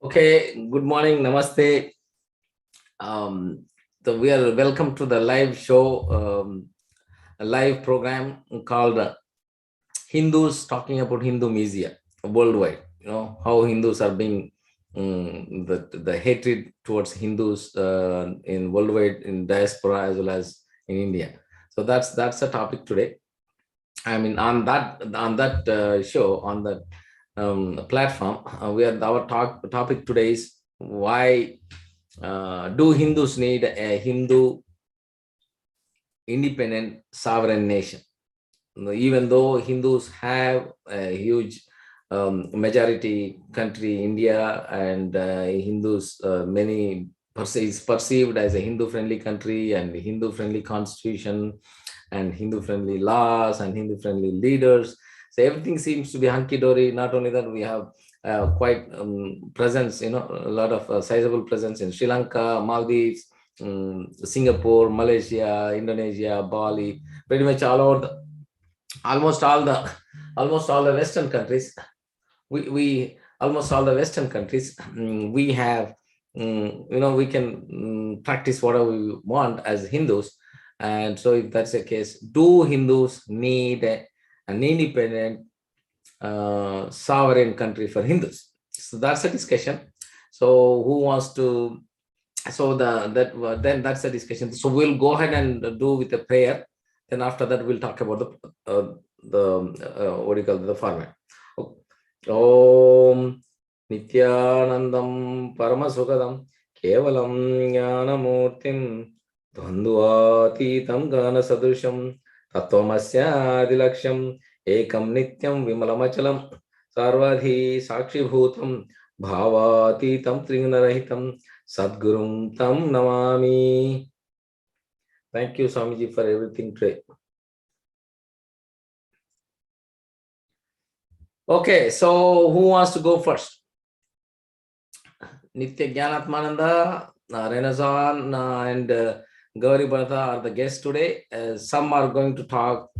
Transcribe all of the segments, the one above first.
Okay, good morning, namaste. Um, so we are welcome to the live show, a live program called Hindus talking about Hindumisia worldwide. You know how Hindus are being the hatred towards Hindus in worldwide in diaspora as well as in India. So that's the topic today. I mean, on that show on that platform, we are our topic today is why do Hindus need a Hindu independent sovereign nation? Even though Hindus have a huge majority country, India, and Hindus, many is perceived as a Hindu-friendly country and Hindu-friendly constitution and Hindu-friendly laws and Hindu-friendly leaders. So everything seems to be hunky-dory. Not only that, we have quite presence, a lot of sizable presence in Sri Lanka, Maldives, Singapore, Malaysia, Indonesia, Bali, pretty much all over almost all the Western countries. We almost all the Western countries, we have, we can practice whatever we want as Hindus. And so if that's the case, do Hindus need an independent sovereign country for Hindus? So that's a discussion. So who wants to, so then that's a discussion. So we'll go ahead and do with a prayer. Then after that, we'll talk about what do you call the format. Om Nityanandam Paramasukadam Kevalam Jnanamurtim Dvandvatitam Gana Sadrusham Tattvamasya Adilaksham Ekam Nityam Vimalamachalam Sarvadhi Sakshi Bhutam Bhavatitam Trigunarahitam Sadgurum Tam Namami. Thank you, Swamiji, for everything today. Okay, so who wants to go first? Nitya Jnanatmananda, Renazan, and Gauri Bharata are the guests today. Some are going to talk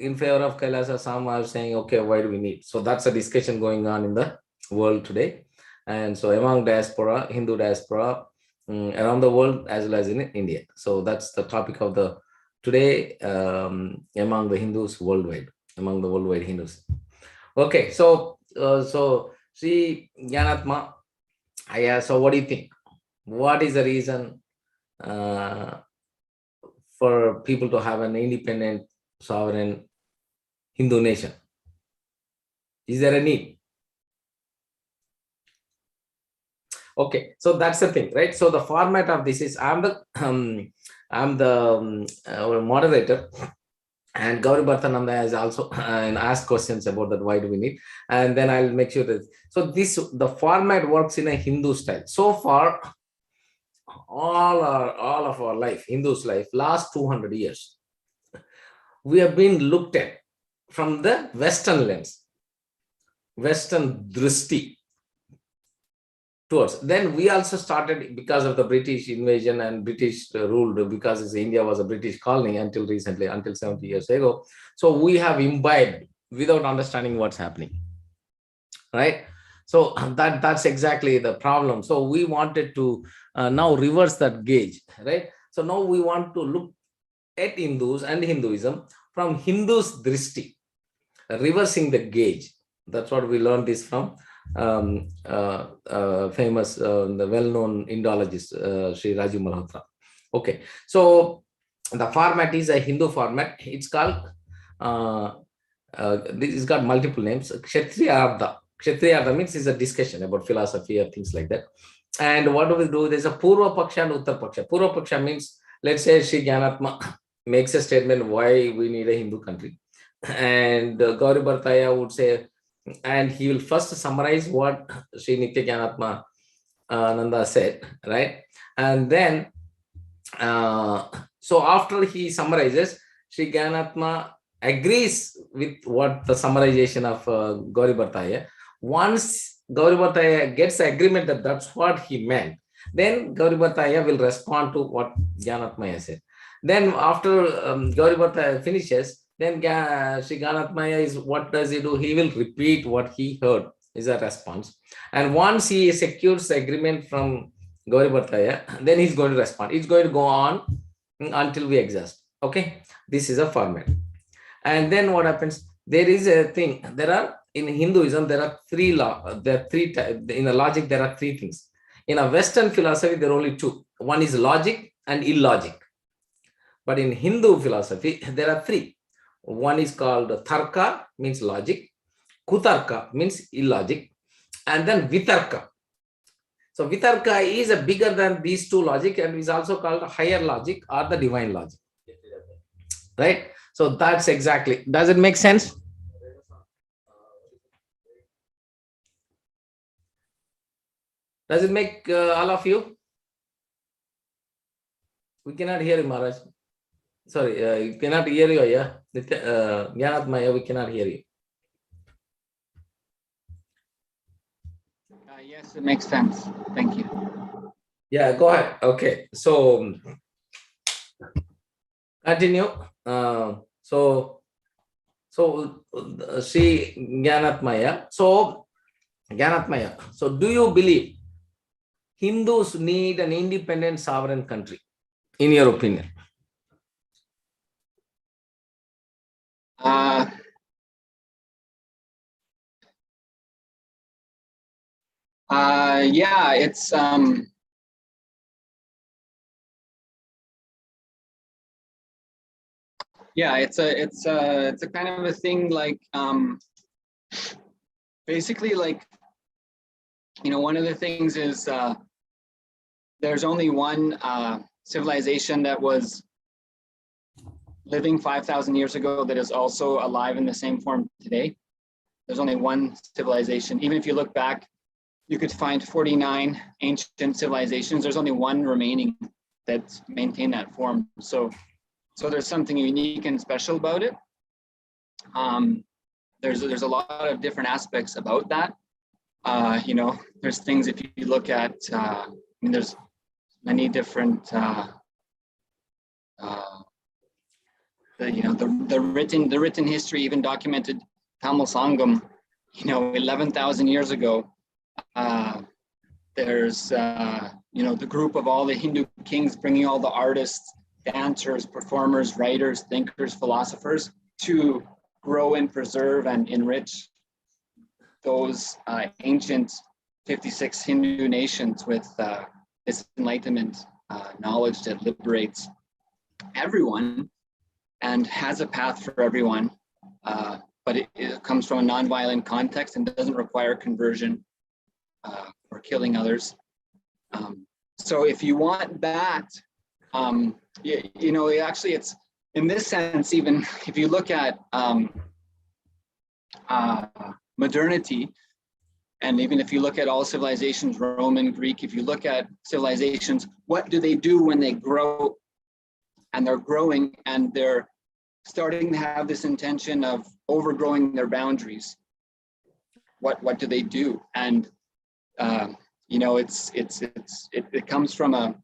in favor of Kailasa. Some are saying, okay, why do we need? So that's a discussion going on in the world today. And so among diaspora, Hindu diaspora, around the world as well as in India. So that's the topic of the today among the Hindus worldwide, among the worldwide Hindus. Okay, so Sri Jnanatma, so what do you think? What is the reason for people to have an independent, sovereign Hindu nation? Is there a need? Okay, so that's the thing, right? So the format of this is I'm the moderator, and Gauri Bhartananda has also asked questions about that. Why do we need? And then I'll make sure that the format works in a Hindu style. So far, all of our life, Hindu's life, last 200 years, we have been looked at from the Western lens, Western drishti. Towards. Then we also started because of the British invasion and British ruled, because India was a British colony until recently, until 70 years ago. So we have imbibed without understanding what's happening, right? So that's exactly the problem. So we wanted to now reverse that gauge, right? So now we want to look at Hindus and Hinduism from Hindus' drishti, reversing the gauge. That's what we learned this from famous, the well-known Indologist, Sri Raju Malhotra. Okay, so the format is a Hindu format. It's called, this has got multiple names. Kshatriya Artha. Kshatriya Artha means it's a discussion about philosophy or things like that. And what do we do? There's a Purva Paksha and Uttar Paksha. Purva Paksha means, let's say Sri Jnanatma makes a statement why we need a Hindu country. And Gauri Bhartaya would say, and he will first summarize what Sri Nitya Jnanatma Nanda said, right? And then, so after he summarizes, Sri Jnanatma agrees with what the summarization of Gauri Bhartaya. Once Gauri Bhartaya gets agreement that that's what he meant, then Gauri Bhartaya will respond to what Jnanatmaya said. Then after Gauri Bhartaya finishes, then Sri Jnanatmaya is, what does he do? He will repeat what he heard is a response. And once he secures the agreement from Gauri Bhattaya, then he's going to respond. It's going to go on until we exhaust. Okay, this is a format. And then what happens? There is a thing. There are in Hinduism there are three law. There are three in a logic. There are three things. In a Western philosophy, there are only two. One is logic and illogic. But in Hindu philosophy, there are three. One is called Tarka, means logic. Kutarka means illogic. And then Vitarka. So Vitarka is a bigger than these two logic and is also called higher logic or the divine logic. Right? So that's exactly. Does it make sense? Does it make all of you? We cannot hear you, Maharaj. Sorry, you cannot hear you, yeah? Gyanat Maya, we cannot hear you. Yes, it makes sense. Thank you. Yeah, go ahead. Okay, so continue. See Gyanatmaya. So Gyanatmaya. So do you believe Hindus need an independent sovereign country, in your opinion? Yeah, it's yeah, it's a kind of a thing like basically like, you know, one of the things is there's only one civilization that was living 5,000 years ago that is also alive in the same form today. There's only one civilization. Even if you look back, you could find 49 ancient civilizations. There's only one remaining that maintain that form. So there's something unique and special about it. There's a lot of different aspects about that. You know, there's things if you look at, I mean, there's many different, you know, the written history, even documented Tamil Sangam, you know, 11,000 years ago. There's, you know, the group of all the Hindu kings bringing all the artists, dancers, performers, writers, thinkers, philosophers to grow and preserve and enrich those ancient 56 Hindu nations with this enlightenment knowledge that liberates everyone and has a path for everyone, but it comes from a nonviolent context and doesn't require conversion or killing others. So if you want that, you know, actually it's, in this sense, even if you look at modernity, and even if you look at all civilizations, Roman, Greek, if you look at civilizations, what do they do when they grow and they're growing and they're starting to have this intention of overgrowing their boundaries? What do they do? And you know, it comes from a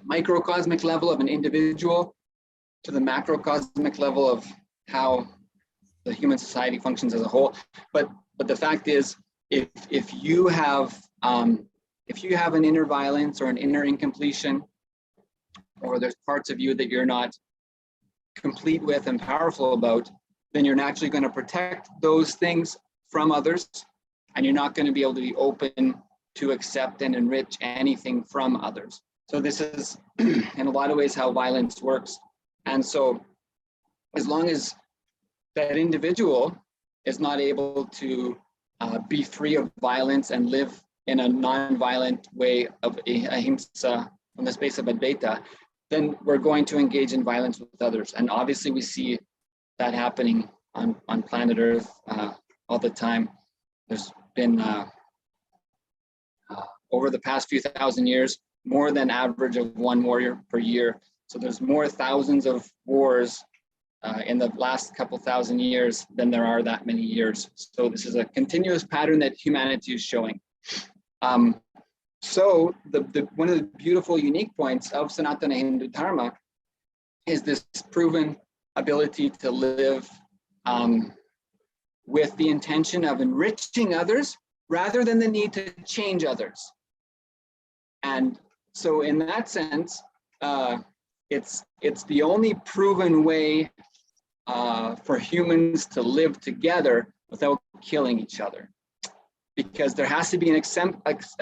microcosmic level of an individual to the macrocosmic level of how the human society functions as a whole. But the fact is, if you have an inner violence or an inner incompletion, or there's parts of you that you're not complete with and powerful about, then you're naturally going to protect those things from others, and you're not going to be able to be open to accept and enrich anything from others. So this is in a lot of ways how violence works. And so as long as that individual is not able to be free of violence and live in a non-violent way of ahimsa from the space of Advaita, then we're going to engage in violence with others. And obviously we see that happening on planet Earth all the time. There's been, over the past few thousand years, more than average of one warrior per year. So there's more thousands of wars in the last couple thousand years than there are that many years. So this is a continuous pattern that humanity is showing. So one of the beautiful unique points of Sanatana Hindu Dharma is this proven ability to live with the intention of enriching others, rather than the need to change others. And so in that sense, it's the only proven way for humans to live together without killing each other. Because there has to be an acceptance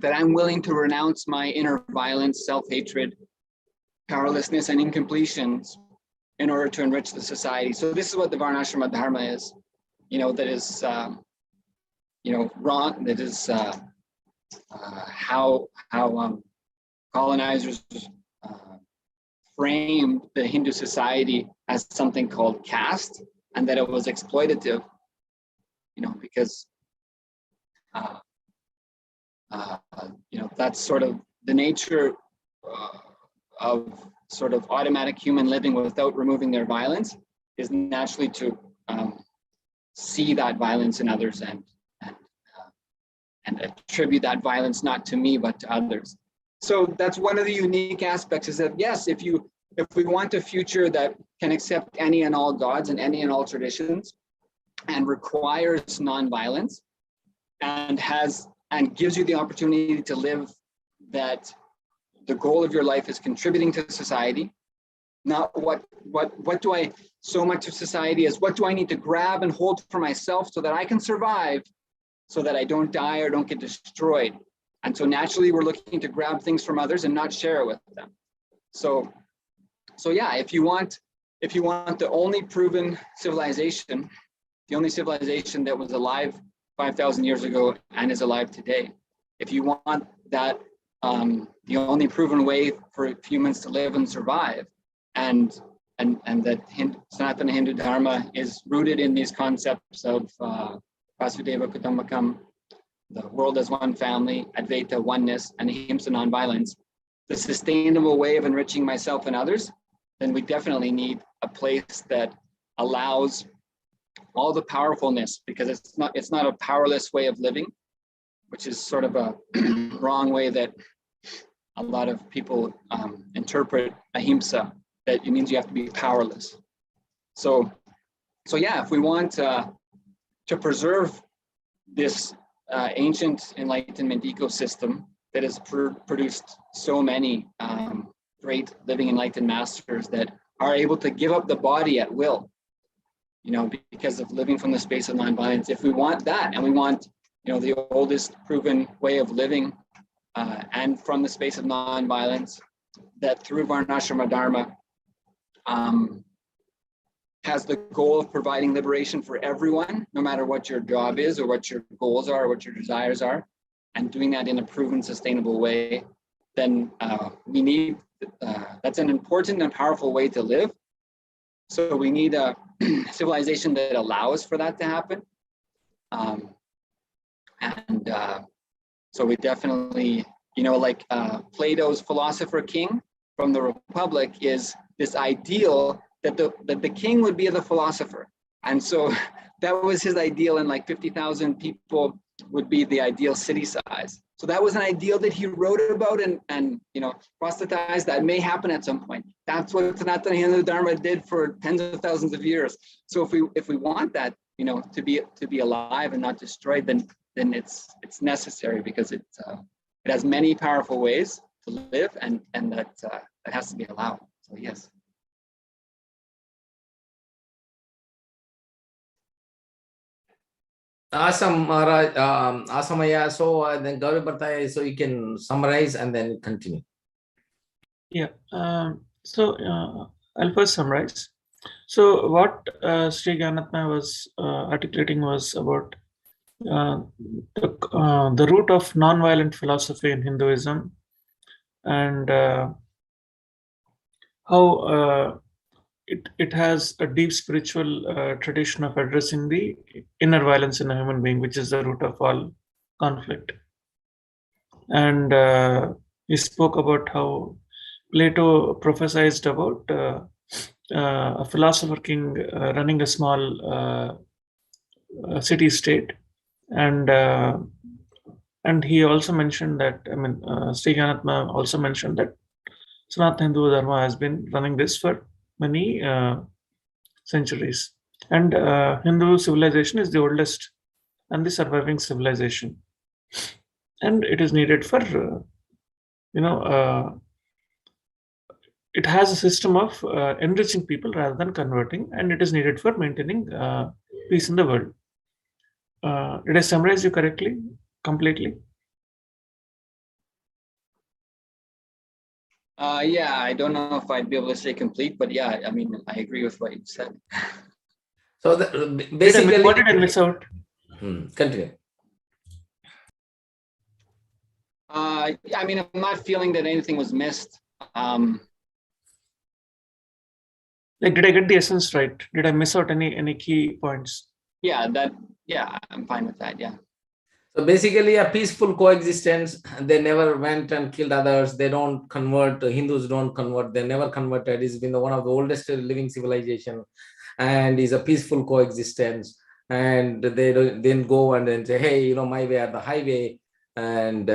that I'm willing to renounce my inner violence, self-hatred, powerlessness, and incompletions in order to enrich the society. So this is what the Varnashrama Dharma is, that is, wrong, that is how colonizers framed the Hindu society as something called caste, and that it was exploitative, because that's sort of the nature of sort of automatic human living without removing their violence, is naturally to see that violence in others and attribute that violence not to me but to others. So that's one of the unique aspects, is that yes, if we want a future that can accept any and all gods and any and all traditions, and requires nonviolence, and gives you the opportunity to live that the goal of your life is contributing to society, not what do I, so much of society is what do I need to grab and hold for myself so that I can survive, so that I don't die or don't get destroyed. And so naturally we're looking to grab things from others and not share it with them. So yeah, if you want the only proven civilization, the only civilization that was alive 5,000 years ago and is alive today, if you want that, the only proven way for humans to live and survive, and that Sanatana Hindu Dharma is rooted in these concepts of Vasudeva Kutumbakam, the world as one family, Advaita, oneness, and Ahimsa, nonviolence, the sustainable way of enriching myself and others, then we definitely need a place that allows all the powerfulness, because it's not a powerless way of living, which is sort of a wrong way that a lot of people interpret ahimsa, that it means you have to be powerless. So yeah, if we want to preserve this ancient enlightenment ecosystem that has produced so many great living enlightened masters that are able to give up the body at will, because of living from the space of nonviolence. If we want that, and we want, the oldest proven way of living, and from the space of nonviolence, that through Varnashrama Dharma has the goal of providing liberation for everyone, no matter what your job is or what your goals are or what your desires are, and doing that in a proven, sustainable way, then we need, that's an important and powerful way to live. So we need a civilization that allows for that to happen. So we definitely, like Plato's philosopher king from the Republic is this ideal that the king would be the philosopher. And so that was his ideal, and like 50,000 people would be the ideal city size. So that was an ideal that he wrote about and proselytized. That may happen at some point. That's what Sanatana Hindu Dharma did for tens of thousands of years. So if we want that, to be alive and not destroyed, then it's necessary, because it has many powerful ways to live, and that has to be allowed. So yes. Awesome, Maharaj. Awesome, yeah. So then Gauri Bhartaya, so you can summarize and then continue. Yeah. So I'll first summarize. So what Sri Ganatma was articulating was about the root of non-violent philosophy in Hinduism, and how it has a deep spiritual tradition of addressing the inner violence in a human being, which is the root of all conflict. And he spoke about how Plato prophesied about a philosopher king running a small city state, and he also mentioned that, Sri Ganatma also mentioned that Sanatana Hindu Dharma has been running this for many centuries. And Hindu civilization is the oldest and the surviving civilization. And it is needed for, it has a system of enriching people rather than converting, and it is needed for maintaining peace in the world. Did I summarize you correctly, completely? Yeah, I don't know if I'd be able to say complete, but yeah, I mean, I agree with what you said. So basically, What did I miss out? Continue. I mean, I'm not feeling that anything was missed. Like, did I get the essence right? Did I miss out any key points? Yeah, I'm fine with that. Yeah. So basically, a peaceful coexistence. They never went and killed others. They don't convert. Hindus don't convert. They never converted. It's been one of the oldest living civilization, and is a peaceful coexistence. And they then go and then say, hey, my way or the highway, and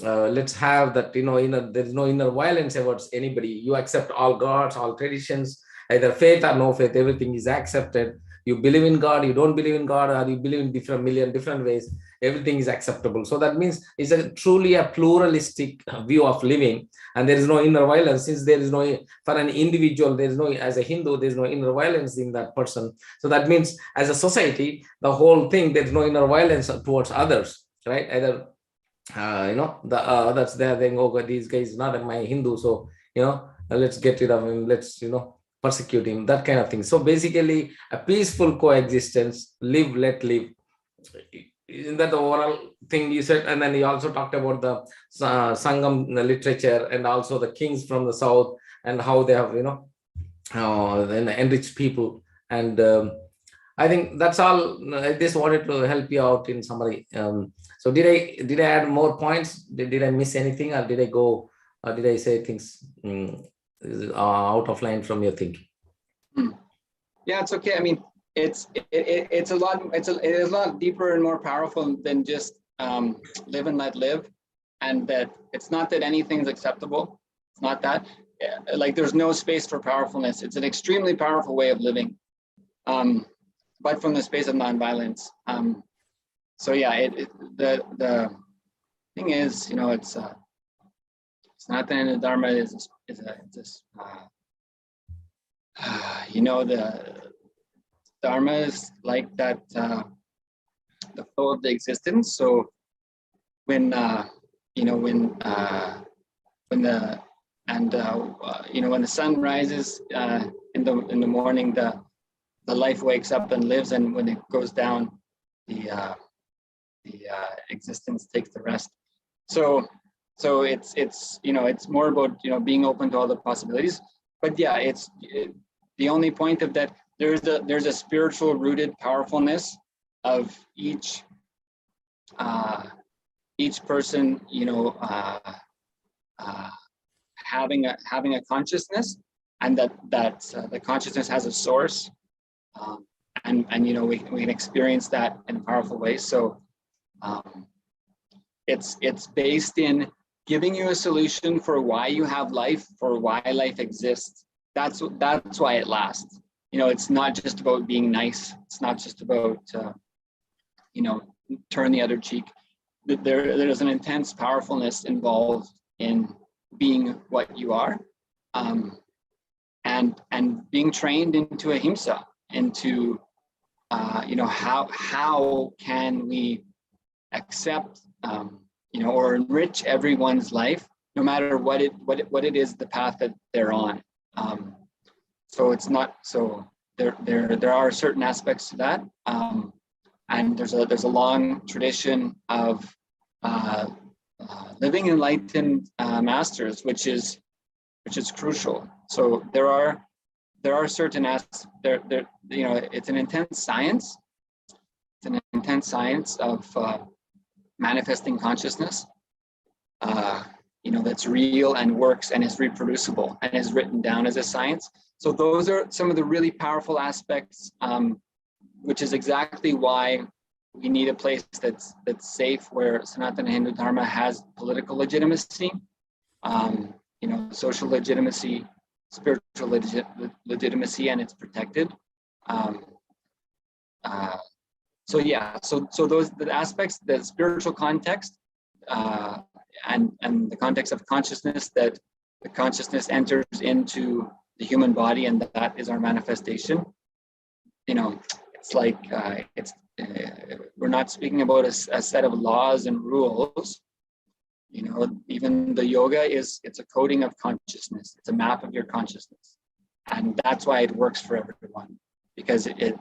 let's have that. There's no inner violence towards anybody. You accept all gods, all traditions, either faith or no faith. Everything is accepted. You believe in God, you don't believe in God, or you believe in million different ways. Everything is acceptable. So that means it's truly a pluralistic view of living, and there is no inner violence. Since there is no, for an individual, there is no, as a Hindu, there is no inner violence in that person. So that means as a society, the whole thing, there is no inner violence towards others, right? Either the others, they're saying, oh, these guys not my Hindu, so let's get rid of him, let's persecute him, that kind of thing. So basically, a peaceful coexistence, live, let live. Isn't that the overall thing you said? And then you also talked about the Sangam literature, and also the kings from the south, and how they have, then enriched people. And I think that's all. I just wanted to help you out in summary. So did I add more points? Did I miss anything, or did I go? Or did I say things out of line from your thinking? Yeah, it's okay. I mean, it's a lot deeper and more powerful than just live and let live, and that it's not that anything's acceptable. It's not that. Like, there's no space for powerfulness. It's an extremely powerful way of living, but from the space of nonviolence. So yeah, the thing is, it's not that the Dharma is this. The Dharma is like that, the flow of the existence. So when the sun rises in the morning, the life wakes up and lives, and when it goes down, the existence takes the rest. So it's more about being open to all the possibilities. But yeah, the only point of that, there's a spiritual rooted powerfulness of each person, having a consciousness, and that the consciousness has a source, and we can experience that in powerful ways. So it's based in giving you a solution for why you have life, for why life exists. That's why it lasts. It's not just about being nice. It's not just about turn the other cheek. There's an intense powerfulness involved in being what you are, and being trained into ahimsa, into how can we accept or enrich everyone's life, no matter what it is, the path that they're on. So it's not so there are certain aspects to that, and there's a long tradition of living enlightened masters, which is crucial. So there are certain aspects there. It's an intense science. It's an intense science of manifesting consciousness, that's real and works and is reproducible and is written down as a science. So those are some of the really powerful aspects, which is exactly why we need a place that's safe, where Sanatana Hindu Dharma has political legitimacy, social legitimacy, spiritual legitimacy, and it's protected. so yeah, so those the aspects, the spiritual context, and the context of consciousness, that the consciousness enters into the human body, and that is our manifestation. You know, it's like we're not speaking about a set of laws and rules. You know, even the yoga it's a coding of consciousness. It's a map of your consciousness, and that's why it works for everyone, because it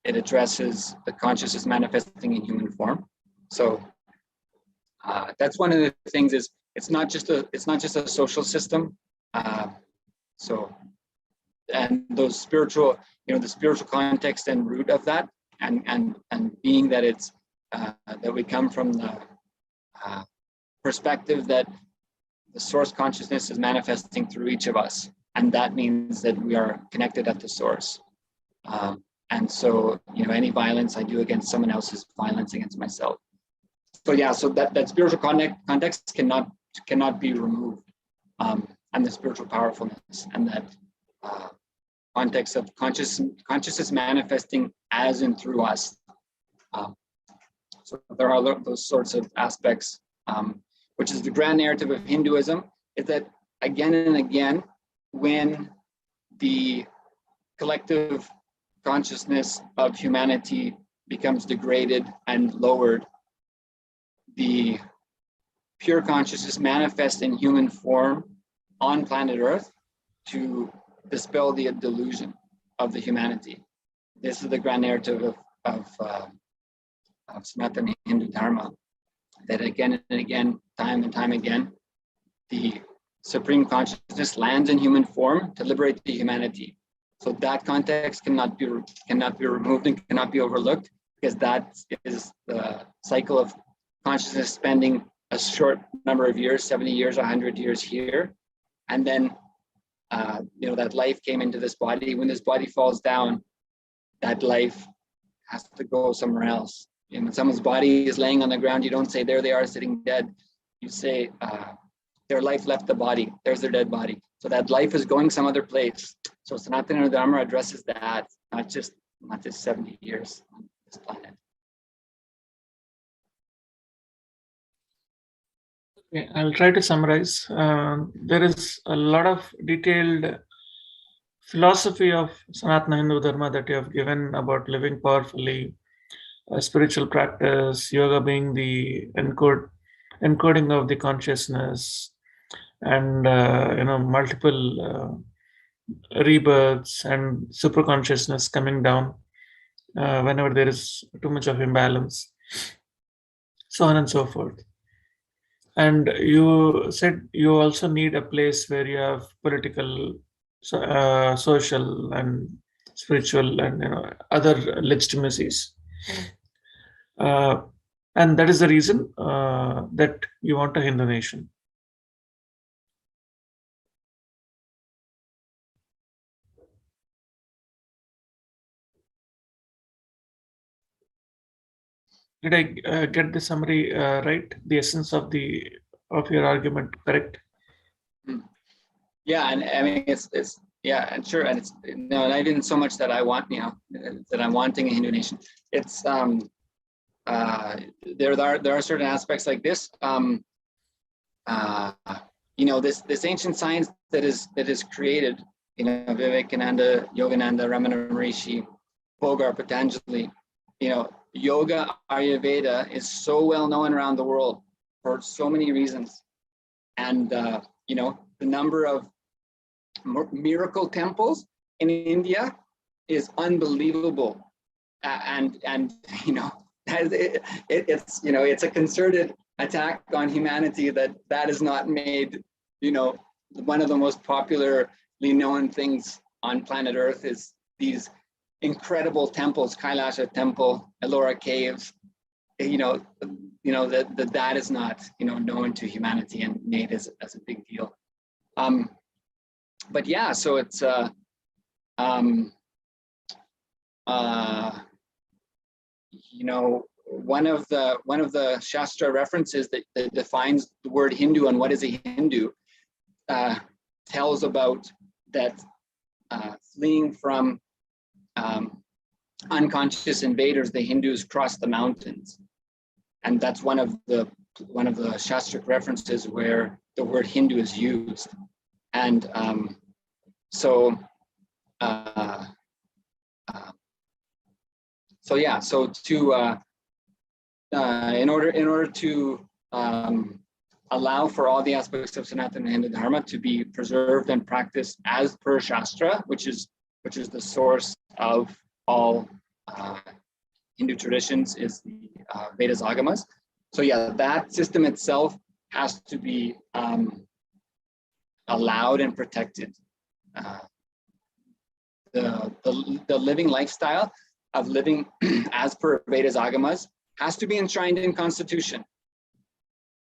addresses the consciousness manifesting in human form. So that's one of the things. Is it's not just a social system. So, and those spiritual, you know, the spiritual context and root of that, and being that it's that we come from the perspective that the source consciousness is manifesting through each of us, and that means that we are connected at the source. And so, you know, any violence I do against someone else is violence against myself. So yeah, so that spiritual context cannot be removed, and the spiritual powerfulness, and that context of consciousness manifesting as and through us. So there are those sorts of aspects, which is the grand narrative of Hinduism, is that again and again, when the collective consciousness of humanity becomes degraded and lowered, the pure consciousness manifests in human form on planet Earth to dispel the delusion of the humanity. This is the grand narrative of Sanatana Hindu Dharma, that again and again, time and time again, the supreme consciousness lands in human form to liberate the humanity. So that context cannot be removed and cannot be overlooked, because that is the cycle of consciousness spending a short number of years, 70 years, 100 years here, and then you know, that life came into this body. When this body falls down, that life has to go somewhere else. And when someone's body is laying on the ground, you don't say, there they are sitting dead. You say, their life left the body. There's their dead body. So that life is going some other place. So Sanatana Dharma addresses that, not just 70 years on this planet. Okay, I'll try to summarize. There is a lot of detailed philosophy of Sanatana Hindu Dharma that you have given about living powerfully, spiritual practice, yoga being the encoding of the consciousness, and you know, multiple rebirths and super consciousness coming down whenever there is too much of imbalance, so on and so forth. And you said you also need a place where you have political, social, and spiritual, and you know, other legitimacies. And that is the reason that you want a Hindu nation. Did I get the summary right? The essence of your argument correct? Yeah, and I mean it's yeah, and sure, and it's no, not even so much that I want, you know, that I'm wanting a Hindu nation. It's there are certain aspects like this. You know, this ancient science that is created. You know, Vivekananda, Yogananda, Ramana Maharishi, Bogar, Patanjali. You know, yoga, Ayurveda is so well known around the world for so many reasons, and you know, the number of miracle temples in India is unbelievable, and you know, it's you know, it's a concerted attack on humanity that is not made, you know, one of the most popularly known things on planet Earth is these incredible temples, Kailasha Temple, Ellora Caves. You know that is not, you know, known to humanity and made as a big deal. But yeah, so it's you know, one of the Shastra references that defines the word Hindu and what is a Hindu tells about that fleeing from unconscious invaders, the Hindus crossed the mountains. And that's one of the Shastric references where the word Hindu is used. And so to in order to allow for all the aspects of Sanatana Hindu Dharma to be preserved and practiced as per Shastra, which is the source of all Hindu traditions, is the Vedas Agamas. So yeah, that system itself has to be allowed and protected. The living lifestyle of living as per Vedas Agamas has to be enshrined in constitution.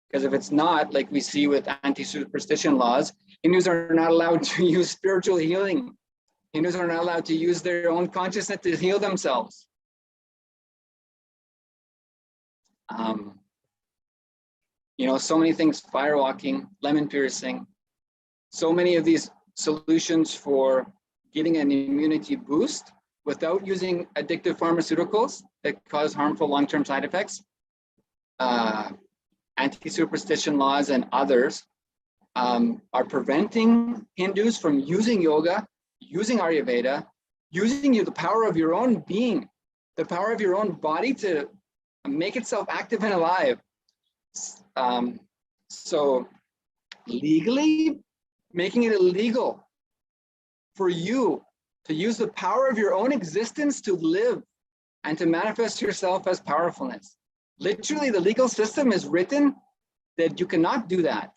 Because if it's not, like we see with anti-superstition laws, Hindus are not allowed to use spiritual healing. Hindus are not allowed to use their own consciousness to heal themselves. So many things, fire walking, lemon piercing, so many of these solutions for getting an immunity boost without using addictive pharmaceuticals that cause harmful long-term side effects. Anti-superstition laws and others are preventing Hindus from using yoga, using Ayurveda, using the power of your own being, the power of your own body to make itself active and alive. So legally making it illegal for you to use the power of your own existence to live and to manifest yourself as powerfulness. Literally, the legal system is written that you cannot do that.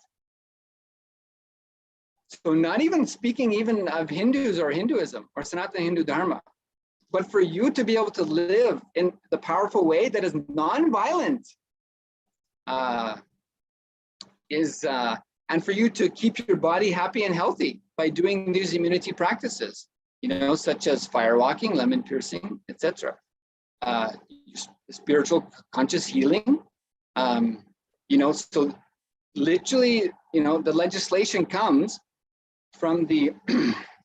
So not even speaking even of Hindus or Hinduism or Sanatana Hindu Dharma, but for you to be able to live in the powerful way that is non-violent, and for you to keep your body happy and healthy by doing these immunity practices, such as fire walking, lemon piercing, etc. Spiritual conscious healing, so literally, the legislation comes from the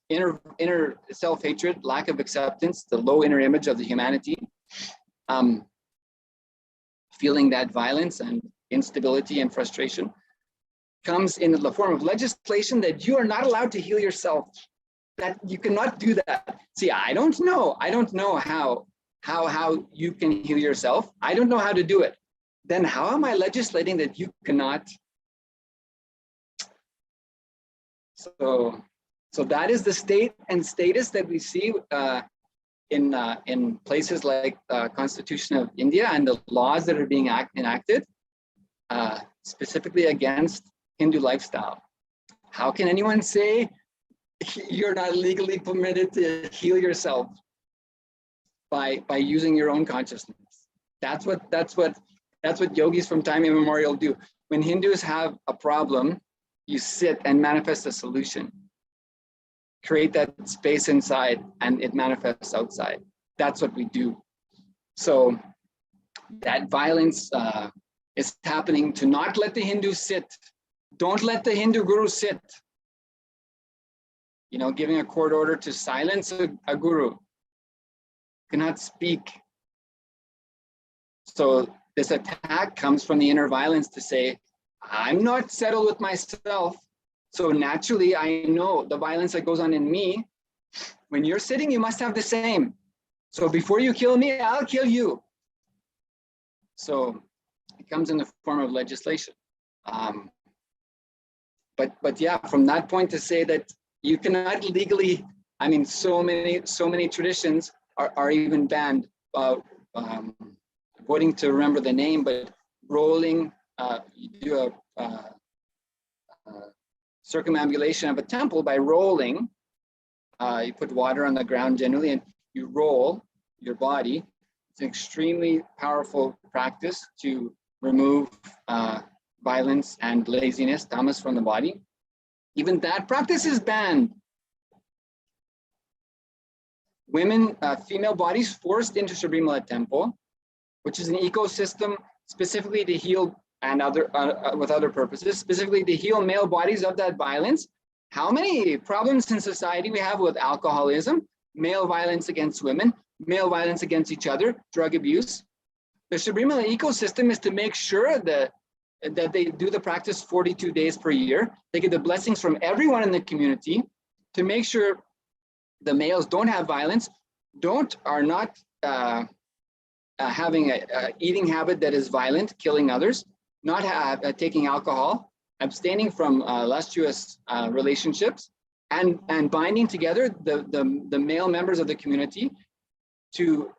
inner self-hatred, lack of acceptance, the low inner image of the humanity, feeling that violence and instability and frustration comes in the form of legislation that you are not allowed to heal yourself, that you cannot do that. See, I don't know how you can heal yourself. I don't know how to do it. Then how am I legislating that you cannot? So that is the state and status that we see in places like Constitution of India and the laws that are being enacted specifically against Hindu lifestyle. How can anyone say you're not legally permitted to heal yourself by using your own consciousness? That's what yogis from time immemorial do. When Hindus have a problem, you sit and manifest a solution. Create that space inside and it manifests outside. That's what we do. So that violence is happening to not let the Hindu sit. Don't let the Hindu guru sit. Giving a court order to silence a guru. Cannot speak. So this attack comes from the inner violence to say, I'm not settled with myself. So naturally, I know the violence that goes on in me. When you're sitting, you must have the same. So before you kill me, I'll kill you. So it comes in the form of legislation. But yeah, from that point to say that you cannot legally, so many traditions are even banned. Avoiding to remember the name, but rolling, you do a circumambulation of a temple by rolling. You put water on the ground generally and you roll your body. It's an extremely powerful practice to remove violence and laziness, tamas, from the body. Even that practice is banned. Women, female bodies forced into Sabrimala temple, which is an ecosystem specifically to heal and with other purposes, specifically to heal male bodies of that violence. How many problems in society we have with alcoholism, male violence against women, male violence against each other, drug abuse. The Sabrimala ecosystem is to make sure that they do the practice 42 days per year. They get the blessings from everyone in the community to make sure the males don't have violence, are not having a eating habit that is violent, killing others, not taking alcohol, abstaining from lustuous relationships, and binding together the male members of the community to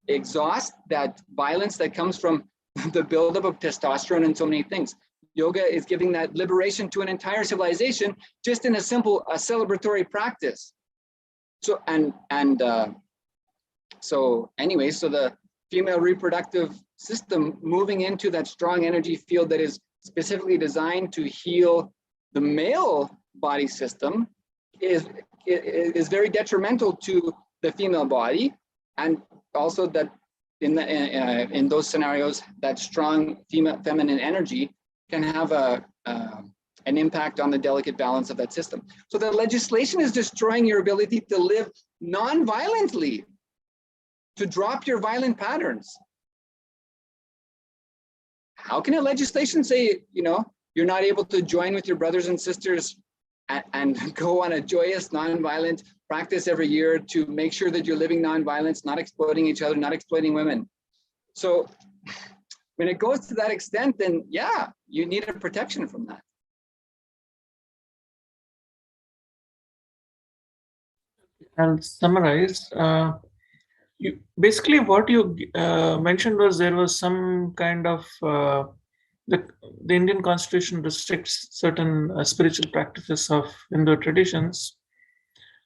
exhaust that violence that comes from the buildup of testosterone and so many things. Yoga is giving that liberation to an entire civilization just in a simple celebratory practice. So so the female reproductive system moving into that strong energy field that is specifically designed to heal the male body system is very detrimental to the female body, and also that in those scenarios, that strong feminine energy can have an impact on the delicate balance of that system. So the legislation is destroying your ability to live non-violently, to drop your violent patterns. How can a legislation say, you're not able to join with your brothers and sisters and go on a joyous, non-violent practice every year to make sure that you're living non-violence, not exploiting each other, not exploiting women? So when it goes to that extent, then yeah, you need a protection from that. I'll summarize. Basically, what you mentioned was there was some kind of the Indian Constitution restricts certain spiritual practices of Hindu traditions,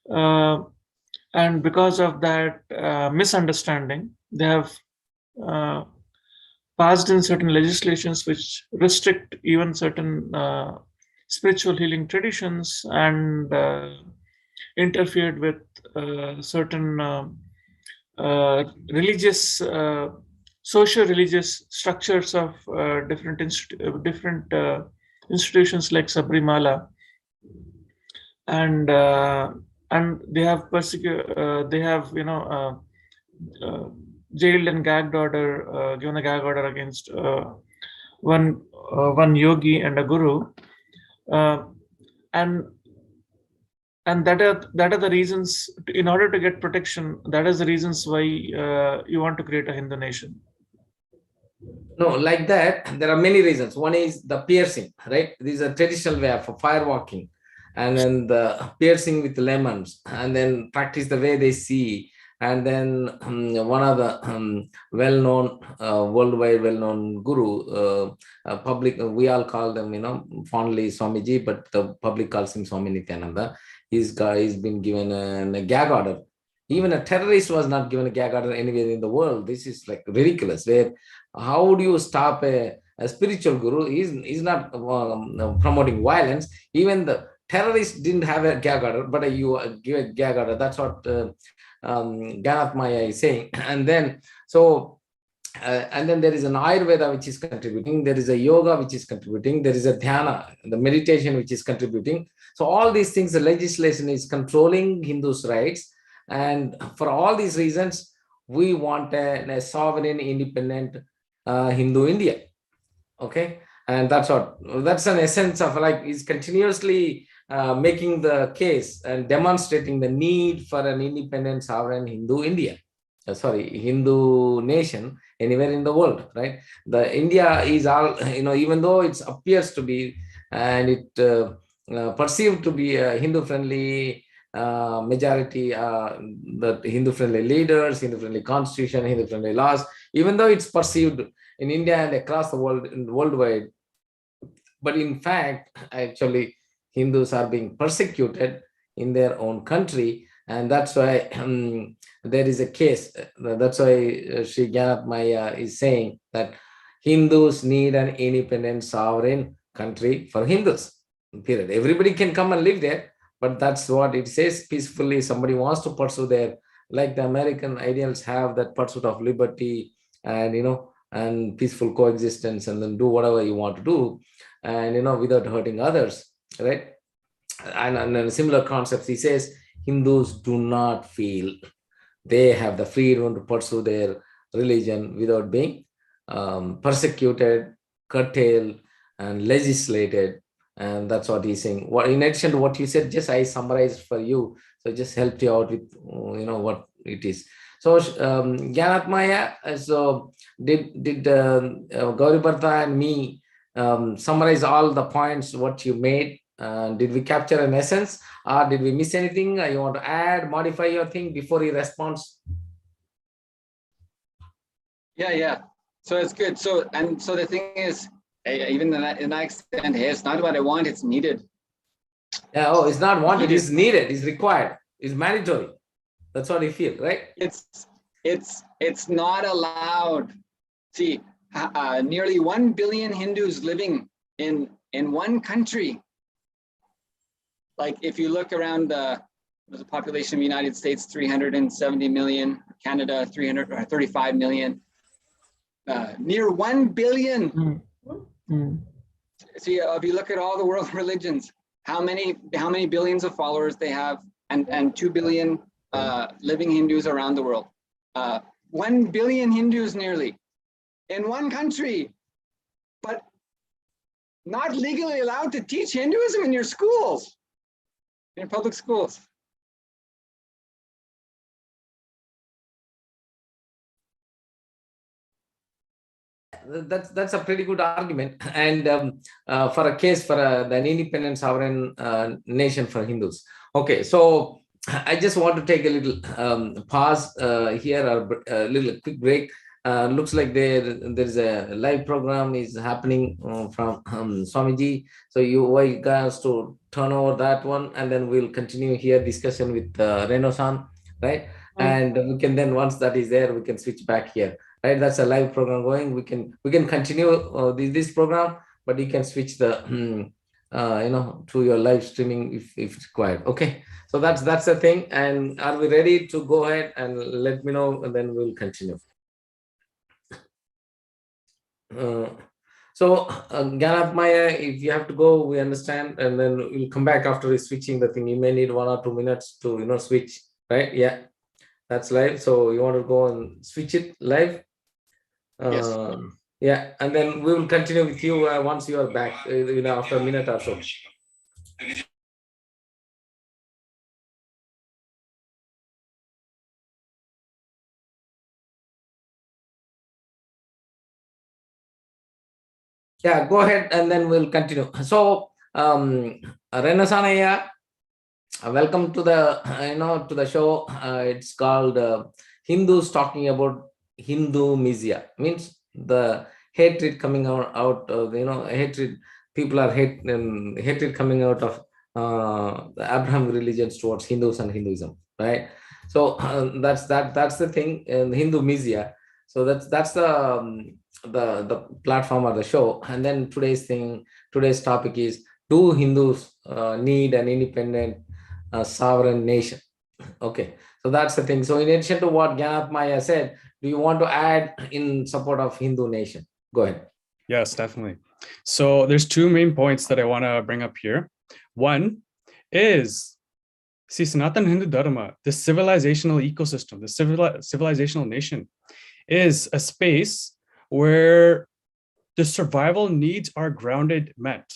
and because of that misunderstanding, they have passed in certain legislations which restrict even certain spiritual healing traditions, and interfered with certain religious, socio-religious structures of different institutions like Sabrimala, and they have jailed and gagged order, given a gag order against one yogi and a guru, and that are the reasons, in order to get protection, that is the reasons why you want to create a Hindu nation. No, like that, there are many reasons. One is the piercing, right? This is a traditional way for firewalking, and then the piercing with lemons, and then practice the way they see. And then one of the well-known, worldwide well-known guru, public, we all call them, fondly Swamiji, but the public calls him Swami Nityananda. He's been given a gag order. Even a terrorist was not given a gag order anywhere in the world. This is like ridiculous. Where how would you stop a spiritual guru? He's not promoting violence. Even the terrorist didn't have a gag order, but you give a gag order. That's what Ganath Maya is saying. And then there is an Ayurveda which is contributing. There is a yoga which is contributing. There is a dhyana, the meditation which is contributing. So all these things, the legislation is controlling Hindus' rights. And for all these reasons, we want a sovereign, independent Hindu India. Okay. And that's an essence of is continuously making the case and demonstrating the need for an independent, sovereign Hindu India. Hindu nation anywhere in the world, right? The India is all, even though it appears to be, and it perceived to be a Hindu-friendly majority, the Hindu-friendly leaders, Hindu-friendly constitution, Hindu-friendly laws, even though it's perceived in India and across the world, worldwide, but in fact, actually, Hindus are being persecuted in their own country, and that's why there is a case. That's why Sri Ganath Maya is saying that Hindus need an independent, sovereign country for Hindus, period. Everybody can come and live there, but that's what it says, peacefully. Somebody wants to pursue their, like the American ideals have that pursuit of liberty and, and peaceful coexistence, and then do whatever you want to do, and, without hurting others, right? And similar concepts, he says, Hindus do not feel they have the freedom to pursue their religion without being persecuted, curtailed, and legislated. And that's what he's saying. What, in addition to what you said, just I summarized for you, so just helped you out with what it is. So Gyanatmaya, so did Gauri Bharta and me summarize all the points what you made? Did we capture an essence, or did we miss anything? You want to add, modify your thing before he responds? Yeah. So it's good. So the thing is, even in that extent, hey, it's not what I want, it's needed. Yeah, oh, it's not wanted, it's needed, it's required, it's mandatory. That's what you feel, right? It's not allowed. See, nearly 1 billion Hindus living in one country. Like if you look around the population of the United States, 370 million, Canada, 335 million, near 1 billion. See, if you look at all the world religions, how many billions of followers they have, and 2 billion living Hindus around the world. 1 billion Hindus nearly in one country, but not legally allowed to teach Hinduism in your schools, in your public schools. That's a pretty good argument, and for a case for an independent sovereign nation for Hindus. Okay, so I just want to take a little pause here, or a little quick break. Looks like there's a live program is happening from Swamiji. So you guys to turn over that one, and then we'll continue here discussion with Reno-san, right? And we can then, once that is there, we can switch back here. Right, that's a live program going. We can continue this program, but you can switch the to your live streaming if required. Okay, so that's the thing. And are we ready to go ahead and let me know, and then we'll continue. So Ganap Maya, if you have to go, we understand, and then we'll come back after switching the thing. You may need 1 or 2 minutes to switch. Right? Yeah, that's live. So you want to go and switch it live. Yes. Yeah, and then we will continue with you once you are back, after a minute or so. Yeah, go ahead, and then we'll continue. So, Renasanaya, welcome to the to the show. It's called Hindus talking about Hindumisia. Means the hatred coming out of hatred. People are hatred coming out of the Abraham religions towards Hindus and Hinduism, right? So that's the thing in Hindumisia. So that's the platform or the show. And then today's topic is, do Hindus need an independent sovereign nation? Okay, so that's the thing. So in addition to what Gyanat Maya said, do you want to add in support of Hindu nation? Go ahead. Yes, definitely. So there's 2 main points that I want to bring up here. One is, see, Sanatana Hindu Dharma, the civilizational ecosystem, the civilizational nation, is a space where the survival needs are grounded, met.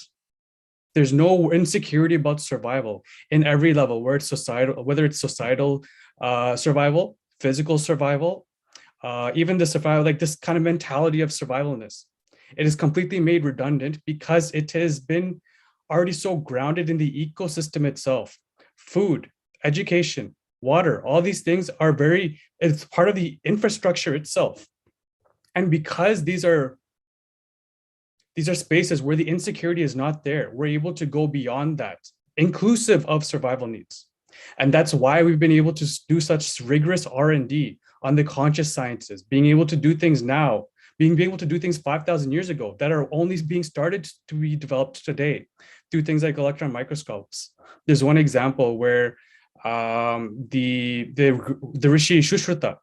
There's no insecurity about survival in every level, whether it's societal survival, physical survival, even the survival, like this kind of mentality of survivalness. It is completely made redundant because it has been already so grounded in the ecosystem itself. Food, education, water, all these things are it's part of the infrastructure itself. And because these are spaces where the insecurity is not there, we're able to go beyond that, inclusive of survival needs. And that's why we've been able to do such rigorous R&D on the conscious sciences, being able to do things now, being able to do things 5,000 years ago that are only being started to be developed today through things like electron microscopes. There's one example where the Rishi Shushruta,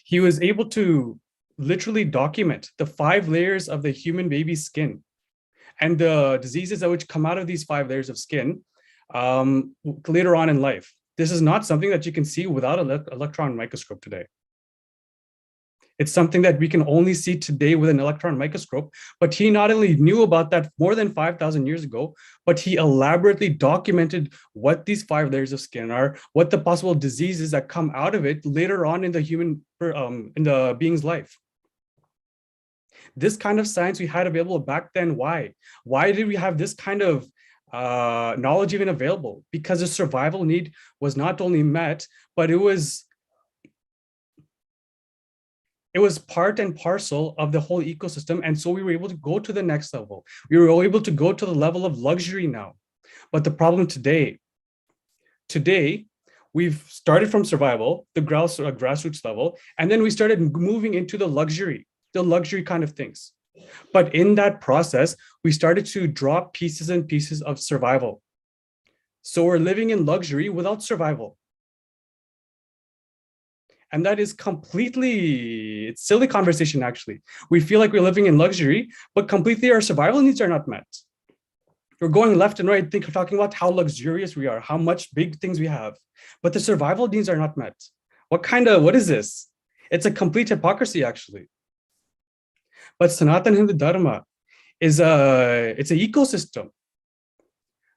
he was able to literally document the 5 layers of the human baby's skin and the diseases that which come out of these 5 layers of skin later on in life. This is not something that you can see without an electron microscope today. It's something that we can only see today with an electron microscope, but he not only knew about that more than 5,000 years ago, but he elaborately documented what these 5 layers of skin are, what the possible diseases that come out of it later on in the in the being's life. This kind of science we had available back then. Why? Why did we have this kind of knowledge even available? Because the survival need was not only met, but it was part and parcel of the whole ecosystem. And so we were able to go to the next level. We were able to go to the level of luxury now. But the problem today, we've started from survival, the grassroots level, and then we started moving into the luxury kind of things. But in that process, we started to drop pieces and pieces of survival. So we're living in luxury without survival. And that is it's silly conversation, actually. We feel like we're living in luxury, but completely our survival needs are not met. We're going left and right, talking about how luxurious we are, how much big things we have, but the survival needs are not met. What is this? It's a complete hypocrisy, actually. But Sanatana Hindu Dharma it's an ecosystem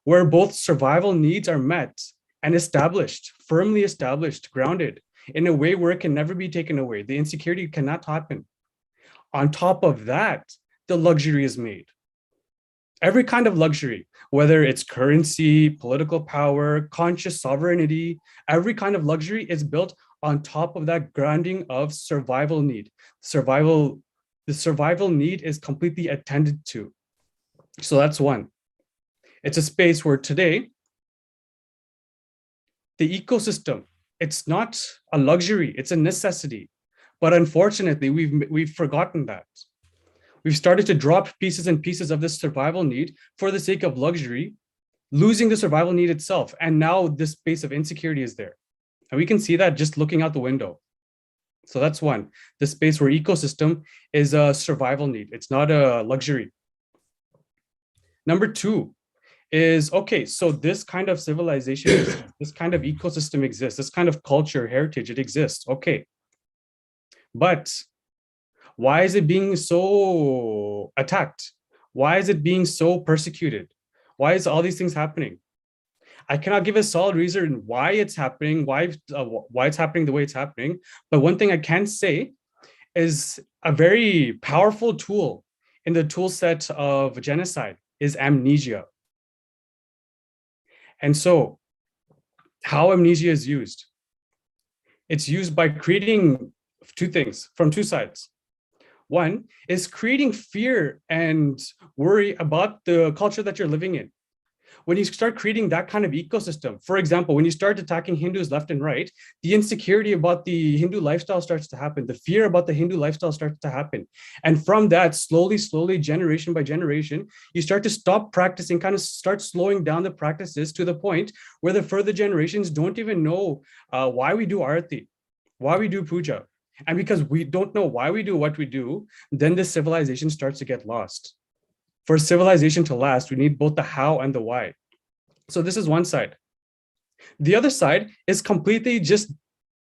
where both survival needs are met and firmly established, grounded, in a way where it can never be taken away. The insecurity cannot happen. On top of that, the luxury is made. Every kind of luxury, whether it's currency, political power, conscious sovereignty, every kind of luxury is built on top of that grounding of survival need. The survival need is completely attended to. So that's one. It's a space where today, the ecosystem, it's not a luxury, it's a necessity. But unfortunately, we've forgotten that. We've started to drop pieces and pieces of this survival need for the sake of luxury, losing the survival need itself. And now this space of insecurity is there. And we can see that just looking out the window. So that's one, the space where ecosystem is a survival need. It's not a luxury. Number two is, okay, so this kind of civilization, this kind of ecosystem exists, this kind of culture, heritage, it exists. Okay. But why is it being so attacked? Why is it being so persecuted? Why is all these things happening? I cannot give a solid reason why it's happening, why it's happening the way it's happening. But one thing I can say is a very powerful tool in the tool set of genocide is amnesia. And so how amnesia is used? It's used by creating two things from two sides. One is creating fear and worry about the culture that you're living in. When you start creating that kind of ecosystem, for example, when you start attacking Hindus left and right, the insecurity about the Hindu lifestyle starts to happen. The fear about the Hindu lifestyle starts to happen. And from that, slowly, generation by generation, you start to stop practicing, kind of start slowing down the practices to the point where the further generations don't even know why we do arati, why we do puja. And because we don't know why we do what we do, then this civilization starts to get lost. For civilization to last, we need both the how and the why. So this is one side. The other side is completely just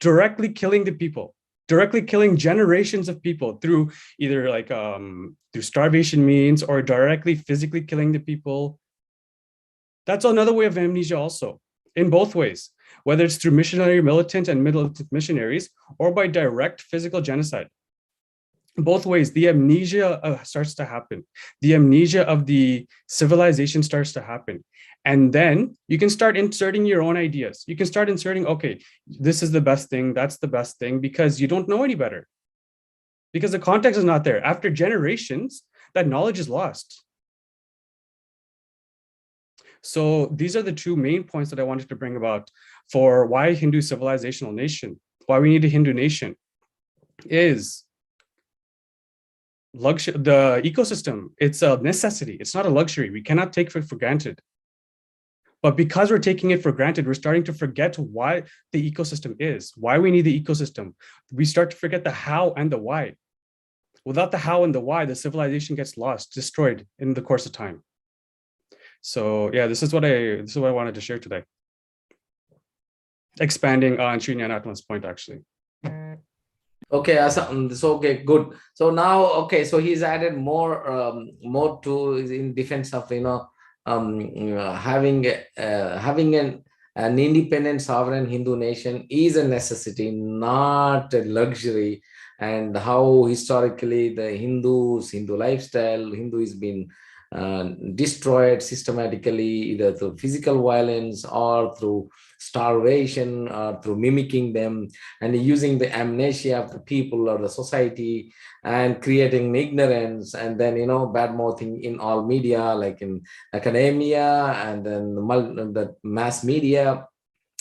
directly killing the people, directly killing generations of people through either like through starvation means or directly physically killing the people. That's another way of amnesia also, in both ways, whether it's through missionary, militant, and militant missionaries, or by direct physical genocide. Both ways, the amnesia starts to happen. The amnesia of the civilization starts to happen. And then you can start inserting your own ideas. You can start inserting, okay, this is the best thing, that's the best thing, because you don't know any better. Because the context is not there. After generations, that knowledge is lost. So these are the two main points that I wanted to bring about for why Hindu civilizational nation, why we need a Hindu nation, is the ecosystem. It's a necessity. It's not a luxury. We cannot take it for granted. But because we're taking it for granted, we're starting to forget why the ecosystem is, why we need the ecosystem. We start to forget the how and the why. Without the how and the why, the civilization gets lost, destroyed in the course of time. So yeah, this is what I wanted to share today. expanding on Sri Anatma's point, actually. Okay, so okay, good. So now, okay, so he's added more to in defense of having an independent sovereign Hindu nation is a necessity, not a luxury, and how historically the Hindu lifestyle, Hindu has been destroyed systematically, either through physical violence or through starvation or through mimicking them and using the amnesia of the people or the society and creating ignorance, and then bad mouthing in all media, like in academia, and then the mass media,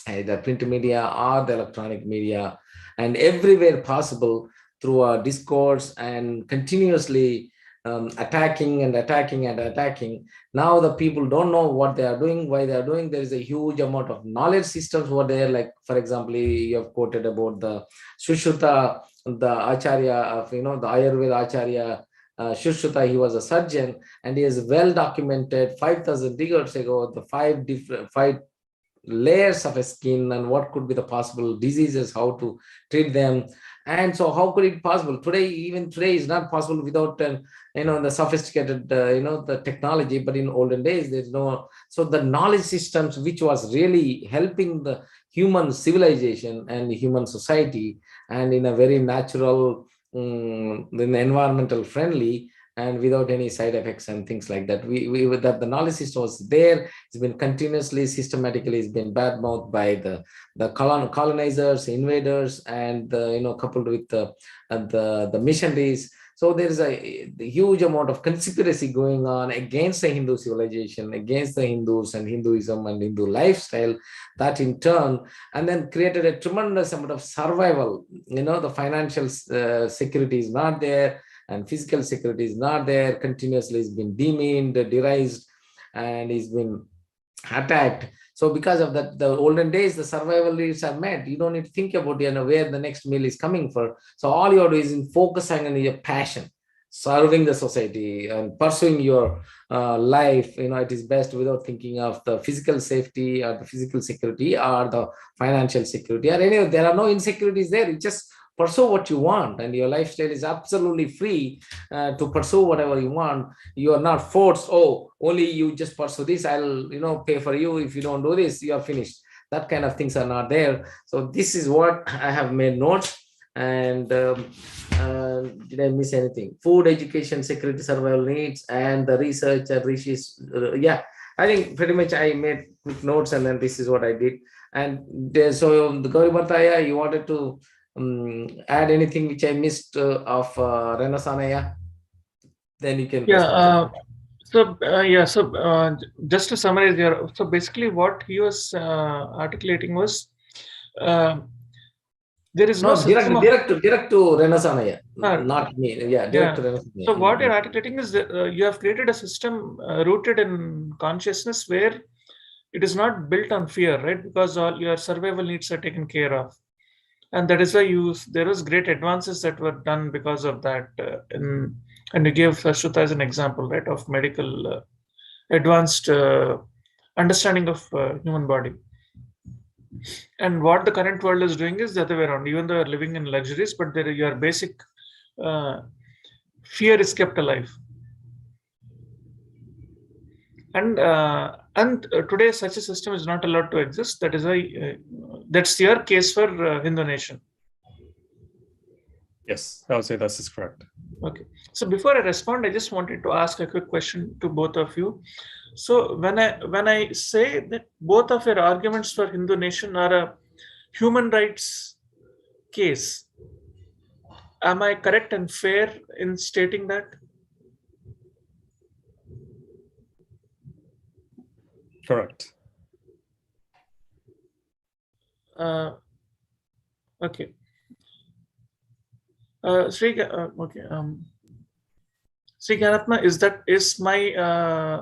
either print media or the electronic media, and everywhere possible through a discourse and continuously attacking and attacking and attacking. Now the people don't know what they are doing, why they are doing. There is a huge amount of knowledge systems over there. Like, for example, you have quoted about the Sushruta, the Acharya of, the Ayurveda Acharya, Sushruta. He was a surgeon, and he is well documented 5,000 years ago, the five layers of a skin and what could be the possible diseases, how to treat them. And so how could it possible today? Even today is not possible without the sophisticated the technology, but in olden days there's no. So the knowledge systems which was really helping the human civilization and human society, and in a very natural, environmental friendly, and without any side effects and things like that. That the knowledge system was there. It's been continuously, systematically, it's been badmouthed by the colonizers, invaders, and coupled with the missionaries. So there is a huge amount of conspiracy going on against the Hindu civilization, against the Hindus and Hinduism and Hindu lifestyle, that in turn, and then created a tremendous amount of survival. The financial security is not there, and physical security is not there. Continuously it's been demeaned, derised, and it's been attacked. So because of that, the olden days, the survival needs are met. You don't need to think about where the next meal is coming for. So all you do is in focusing on your passion, serving the society and pursuing your life. It is best without thinking of the physical safety or the physical security or the financial security or any. There are no insecurities there. You just pursue what you want, and your lifestyle is absolutely free to pursue whatever you want. You are not forced. Oh, only you just pursue this, I'll pay for you. If you don't do this, you are finished. That kind of things are not there. So this is what I have made notes. And did I miss anything? Food, education, security, survival needs, and the research and rishis. Yeah, I think pretty much I made quick notes, and then this is what I did. And so the Gauri Bhattaya, you wanted to add anything which I missed of Renaissance? Then you can Yeah. Just to summarize here, so basically what he was articulating was there is no system of direct to Renaissance, not me. Yeah, direct to Renaissance. So what you're articulating is that you have created a system rooted in consciousness where it is not built on fear, right? Because all your survival needs are taken care of. And that is why there was great advances that were done because of that. And you gave Shruta as an example, right, of medical advanced understanding of human body. And what the current world is doing is the other way around. Even though you're living in luxuries, but your basic fear is kept alive. And today such a system is not allowed to exist. That is why that's your case for Hindu nation. Yes, I would say this is correct. Okay. So before I respond, I just wanted to ask a quick question to both of you. So when I say that both of your arguments for Hindu nation are a human rights case, am I correct and fair in stating that? Correct. Okay. Sri Gyanatma, is my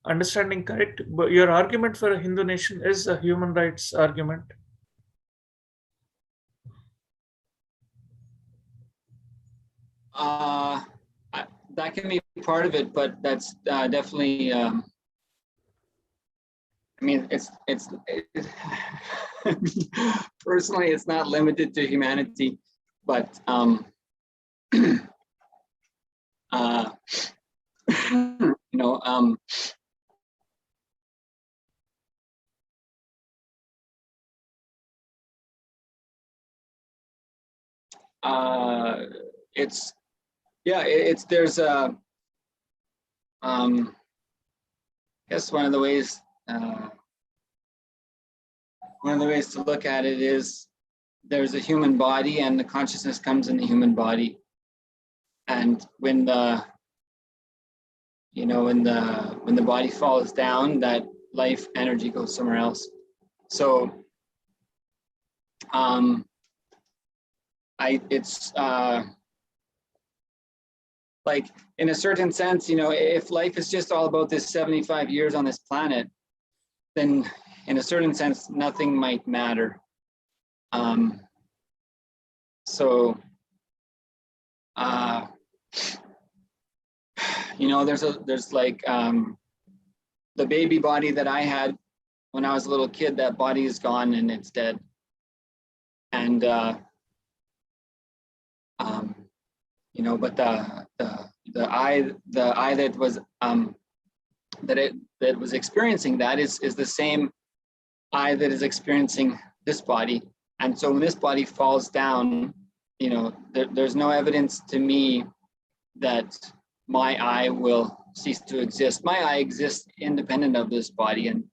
understanding correct? But your argument for a Hindu nation is a human rights argument. That can be part of it, but that's definitely I mean, personally, it's not limited to humanity, but you know, it's yeah, it's there's a I guess one of the ways to look at it is there's a human body and the consciousness comes in the human body, and when the when the body falls down, that life energy goes somewhere else. So it's like, in a certain sense, if life is just all about this 75 years on this planet, then in a certain sense, nothing might matter. So, there's like the baby body that I had when I was a little kid. That body is gone and it's dead. And but the eye that was that was experiencing that is the same eye that is experiencing this body. And so when this body falls down, there's no evidence to me that my eye will cease to exist. My eye exists independent of this body, and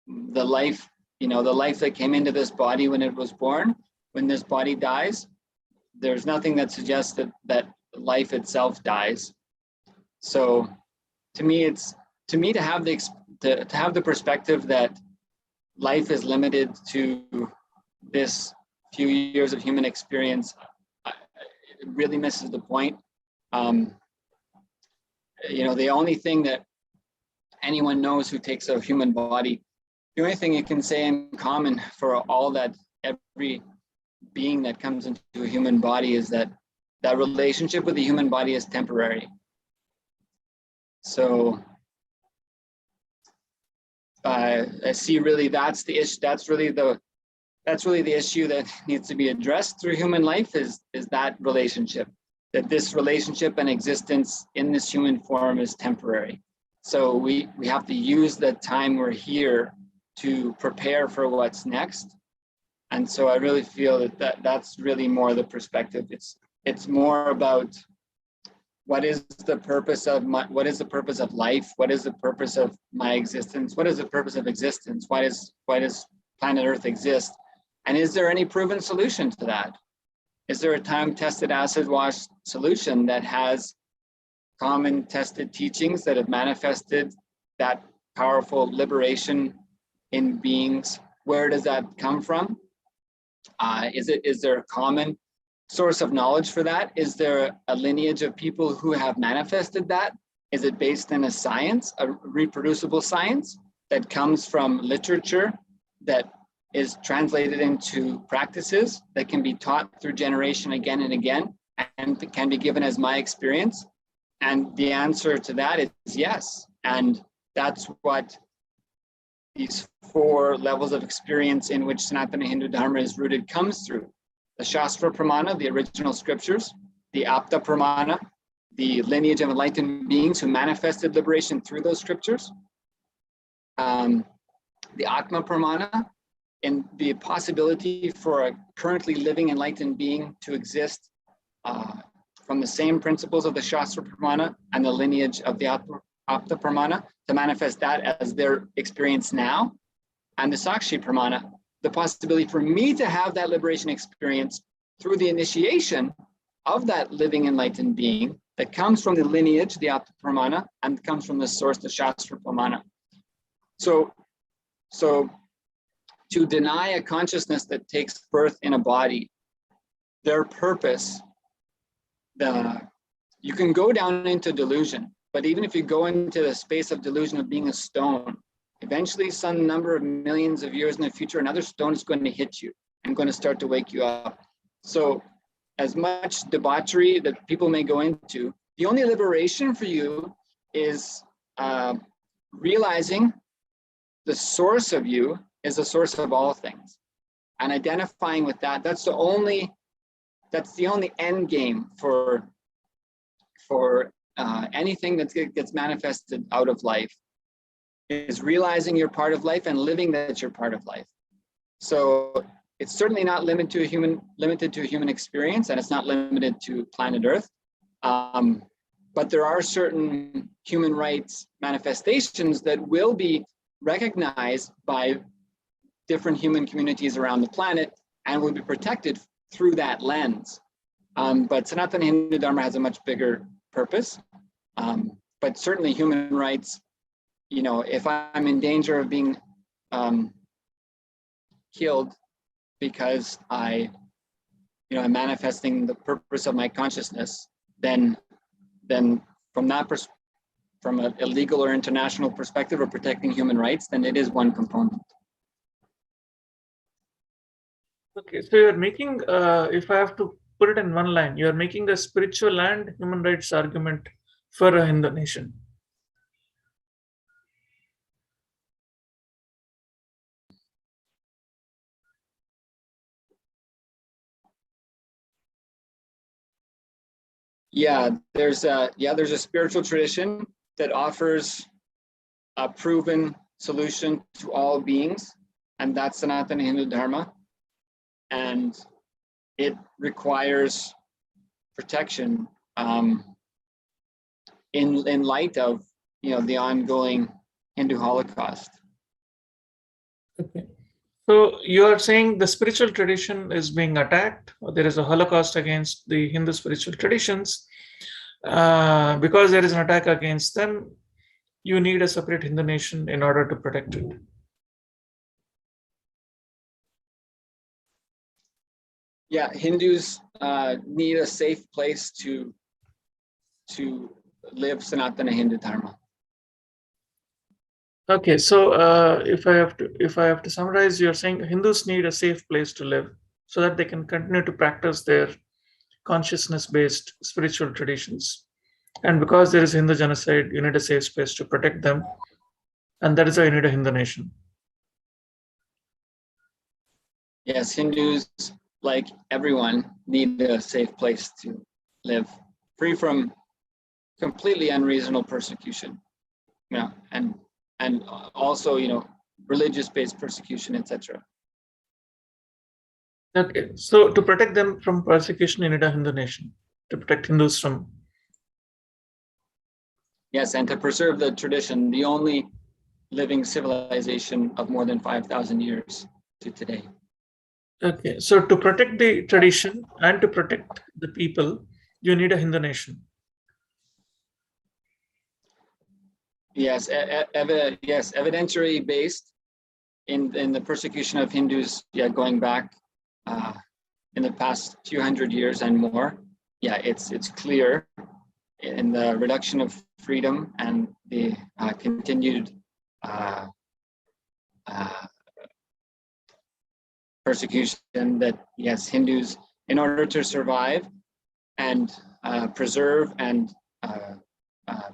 the life that came into this body when it was born, when this body dies, there's nothing that suggests that life itself dies. So to me, to have the perspective that life is limited to this few years of human experience, it really misses the point. The only thing that anyone knows who takes a human body, the only thing you can say in common for every being that comes into a human body is that relationship with the human body is temporary. So I see really that's the issue. That's really the issue that needs to be addressed through human life is that relationship, that this relationship and existence in this human form is temporary. So we have to use the time we're here to prepare for what's next. And so I really feel that's really more the perspective. It's more about what is the purpose of life? What is the purpose of my existence? What is the purpose of existence? Why does planet Earth exist? And is there any proven solution to that? Is there a time-tested, acid-washed solution that has common tested teachings that have manifested that powerful liberation in beings? Where does that come from? Is there a common source of knowledge for that? Is there a lineage of people who have manifested that? Is it based in a science, a reproducible science that comes from literature that is translated into practices that can be taught through generation again and again and can be given as my experience? And the answer to that is yes. And that's what these 4 levels of experience in which Sanatana Hindu Dharma is rooted comes through. The Shastra Pramana, the original scriptures, the Apta Pramana, the lineage of enlightened beings who manifested liberation through those scriptures, the Atma Pramana, and the possibility for a currently living enlightened being to exist from the same principles of the Shastra Pramana and the lineage of the Apta Pramana, to manifest that as their experience now, and the Sakshi Pramana, the possibility for me to have that liberation experience through the initiation of that living enlightened being that comes from the lineage, the Apta Pramana, and comes from the source, the Shastra Pramana. So to deny a consciousness that takes birth in a body, their purpose, you can go down into delusion, but even if you go into the space of delusion of being a stone, eventually some number of millions of years in the future, another stone is going to hit you and going to start to wake you up. So as much debauchery that people may go into, the only liberation for you is realizing the source of you is the source of all things. And identifying with that, that's the only end game for anything that gets manifested out of life, is realizing you're part of life and living that you're part of life. So it's certainly not limited to a human experience, and it's not limited to planet Earth. But there are certain human rights manifestations that will be recognized by different human communities around the planet and will be protected through that lens. But Sanatana Hindu Dharma has a much bigger purpose. But certainly human rights, if I'm in danger of being killed because I'm manifesting the purpose of my consciousness, then from a legal or international perspective of protecting human rights, then it is one component. Okay, so you're making, if I have to put it in one line, you're making a spiritual and human rights argument for a Hindu nation. Yeah, there's a spiritual tradition that offers a proven solution to all beings, and that's Sanatana Hindu Dharma. And it requires protection in light of the ongoing Hindu Holocaust. Okay. So you are saying the spiritual tradition is being attacked, or there is a Holocaust against the Hindu spiritual traditions. Because there is an attack against them, you need a separate Hindu nation in order to protect it. Yeah, Hindus need a safe place to live Sanatana Hindu Dharma. Okay, so if I have to summarize, you're saying Hindus need a safe place to live so that they can continue to practice their consciousness-based spiritual traditions. And because there is Hindu genocide, you need a safe space to protect them, and that is why you need a Hindu nation. Yes, Hindus, like everyone, need a safe place to live, free from completely unreasonable persecution. And also, religious-based persecution, etc. Okay, so to protect them from persecution, you need a Hindu nation to protect Hindus from. Yes, and to preserve the tradition, the only living civilization of more than 5,000 years to today. Okay, so to protect the tradition and to protect the people, you need a Hindu nation. Yes, yes, evidentiary based in the persecution of Hindus, going back in the past few hundred years and more. Yeah, it's clear in the reduction of freedom and the continued persecution that, yes, Hindus, in order to survive and preserve and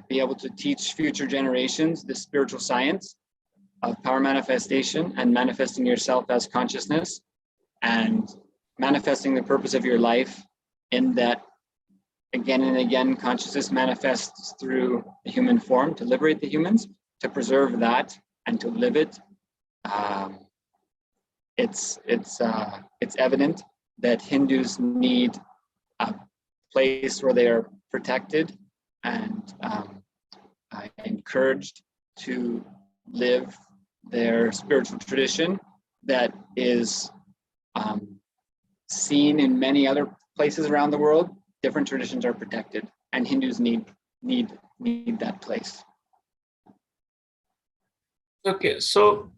be able to teach future generations the spiritual science of power manifestation and manifesting yourself as consciousness and manifesting the purpose of your life, in that again and again consciousness manifests through the human form to liberate the humans, to preserve that and to live it. It's evident that Hindus need a place where they are protected and encouraged to live their spiritual tradition that is seen in many other places around the world. Different traditions are protected, and Hindus need that place. Okay, so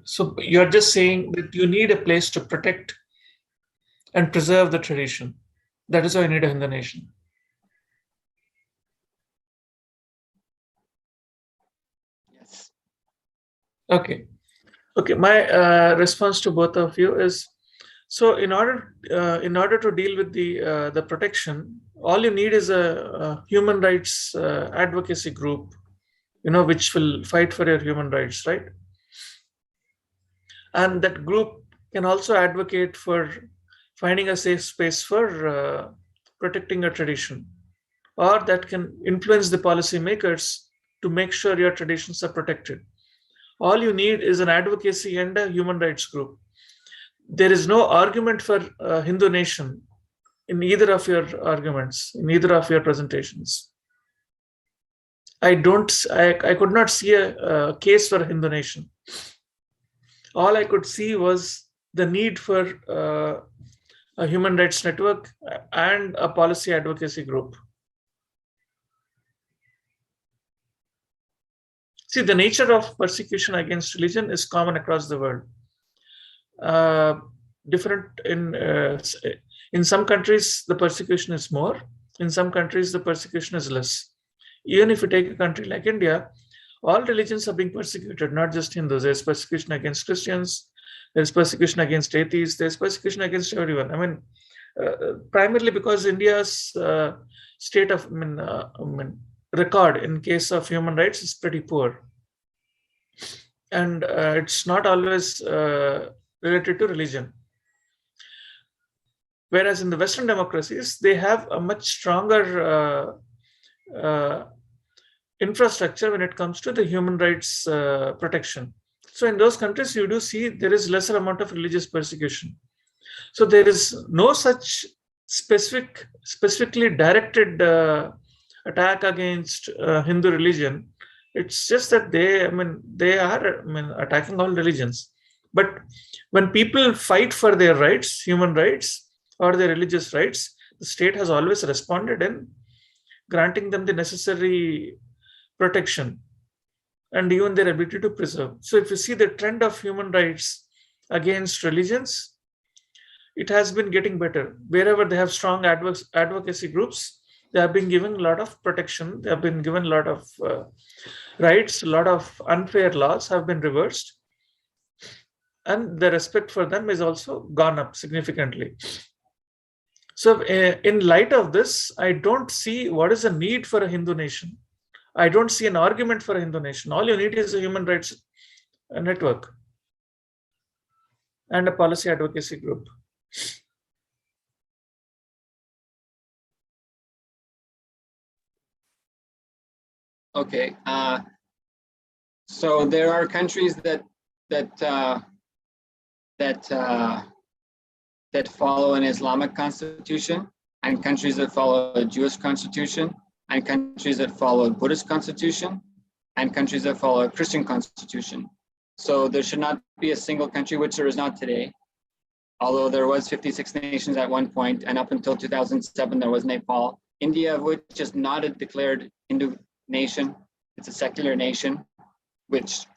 so you're just saying that you need a place to protect and preserve the tradition. That is why you need a Hindu nation. Yes. Okay. My response to both of you is, so in order to deal with the protection, all you need is a human rights advocacy group which will fight for your human rights, right? And that group can also advocate for finding a safe space for protecting a tradition, or that can influence the policymakers to make sure your traditions are protected. All you need is an advocacy and a human rights group. There is no argument for Hindu nation in either of your arguments, in either of your presentations. I could not see a case for a Hindu nation. All I could see was the need for a human rights network and a policy advocacy group. See, the nature of persecution against religion is common across the world. Different in some countries, the persecution is more. In some countries, the persecution is less. Even if you take a country like India, all religions are being persecuted, not just Hindus. There's persecution against Christians, there's persecution against atheists, there's persecution against everyone. I mean, primarily because India's state of record in case of human rights is pretty poor. And it's not always related to religion. Whereas in the Western democracies, they have a much stronger infrastructure when it comes to the human rights protection. So in those countries, you do see there is lesser amount of religious persecution. So there is no such specifically directed attack against Hindu religion. It's just that they are attacking all religions. But when people fight for their rights, human rights, or their religious rights, the state has always responded in granting them the necessary protection and even their ability to preserve. So if you see the trend of human rights against religions, it has been getting better. Wherever they have strong advocacy groups, they have been given a lot of protection. They have been given a lot of rights. A lot of unfair laws have been reversed. And the respect for them is also gone up significantly. So in light of this, I don't see what is the need for a Hindu nation. I don't see an argument for a Hindu nation. All you need is a human rights network and a policy advocacy group. Okay. So there are countries that follow an Islamic constitution, and countries that follow a Jewish constitution, and countries that follow a Buddhist constitution, and countries that follow a Christian constitution. So there should not be a single country, which there is not today, although there was 56 nations at one point, and up until 2007, there was Nepal. India, which is not a declared Hindu nation, it's a secular nation, which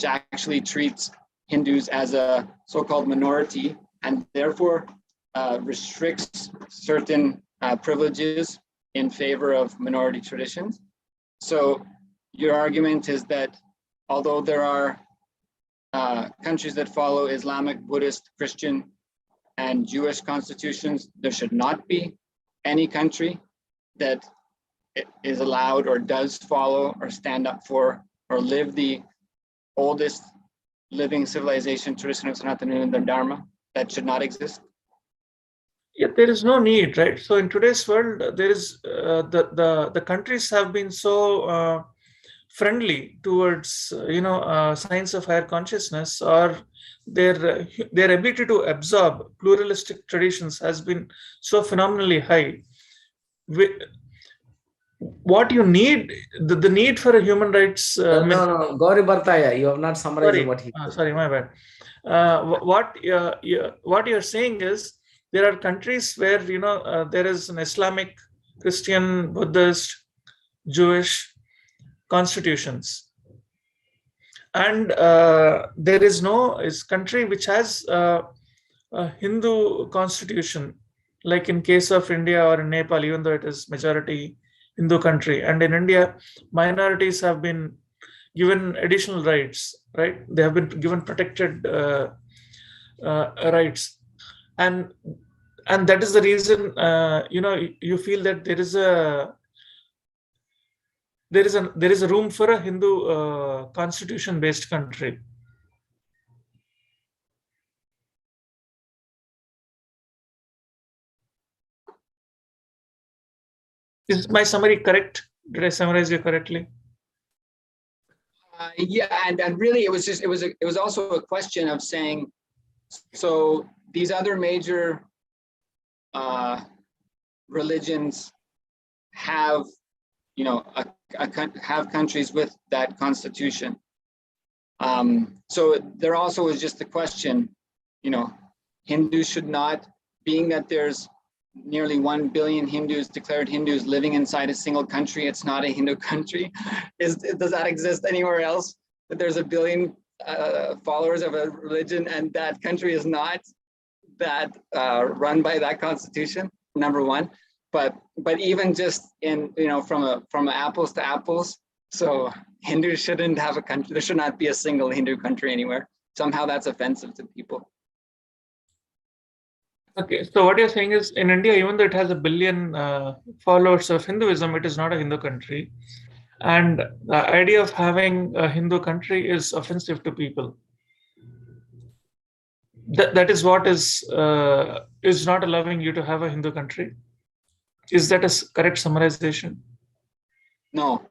actually treats Hindus as a so-called minority, and therefore restricts certain privileges in favor of minority traditions. So your argument is that although there are countries that follow Islamic, Buddhist, Christian, and Jewish constitutions, there should not be any country that is allowed or does follow or stand up for or live the oldest living civilization tradition of Sanatana Dharma. That should not exist. Yet there is no need, right? So in today's world, there is the countries have been so friendly towards science of higher consciousness, or their ability to absorb pluralistic traditions has been so phenomenally high. What you need, the need for a human rights. No, Gauri Bhartaya, you have not summarized what he. Sorry, my bad. What you're saying is there are countries where there is an Islamic, Christian, Buddhist, Jewish constitutions, and there is no country which has a Hindu constitution, like in case of India or in Nepal, even though it is majority Hindu country. And in India, minorities have been given additional rights, right? They have been given protected rights, and that is the reason you feel that there is a there is a room for a Hindu constitution-based country. Is my summary correct? Did I summarize you correctly? Yeah, and really it was also a question of saying, so these other major religions have, you know, have countries with that constitution. So there also was just the question, you know, Hindus should not, being that there's nearly 1 billion Hindus, declared Hindus, living inside a single country, it's not a Hindu country. Does that exist anywhere else? That there's 1 billion followers of a religion and that country is not that run by that constitution, number one. But even just in, you know, from apples to apples, so Hindus shouldn't have a country. There should not be a single Hindu country anywhere. Somehow that's offensive to people. Okay, so what you're saying is, in India, even though it has 1 billion followers of Hinduism, it is not a Hindu country. And the idea of having a Hindu country is offensive to people. That is what is not allowing you to have a Hindu country. Is that a correct summarization? No.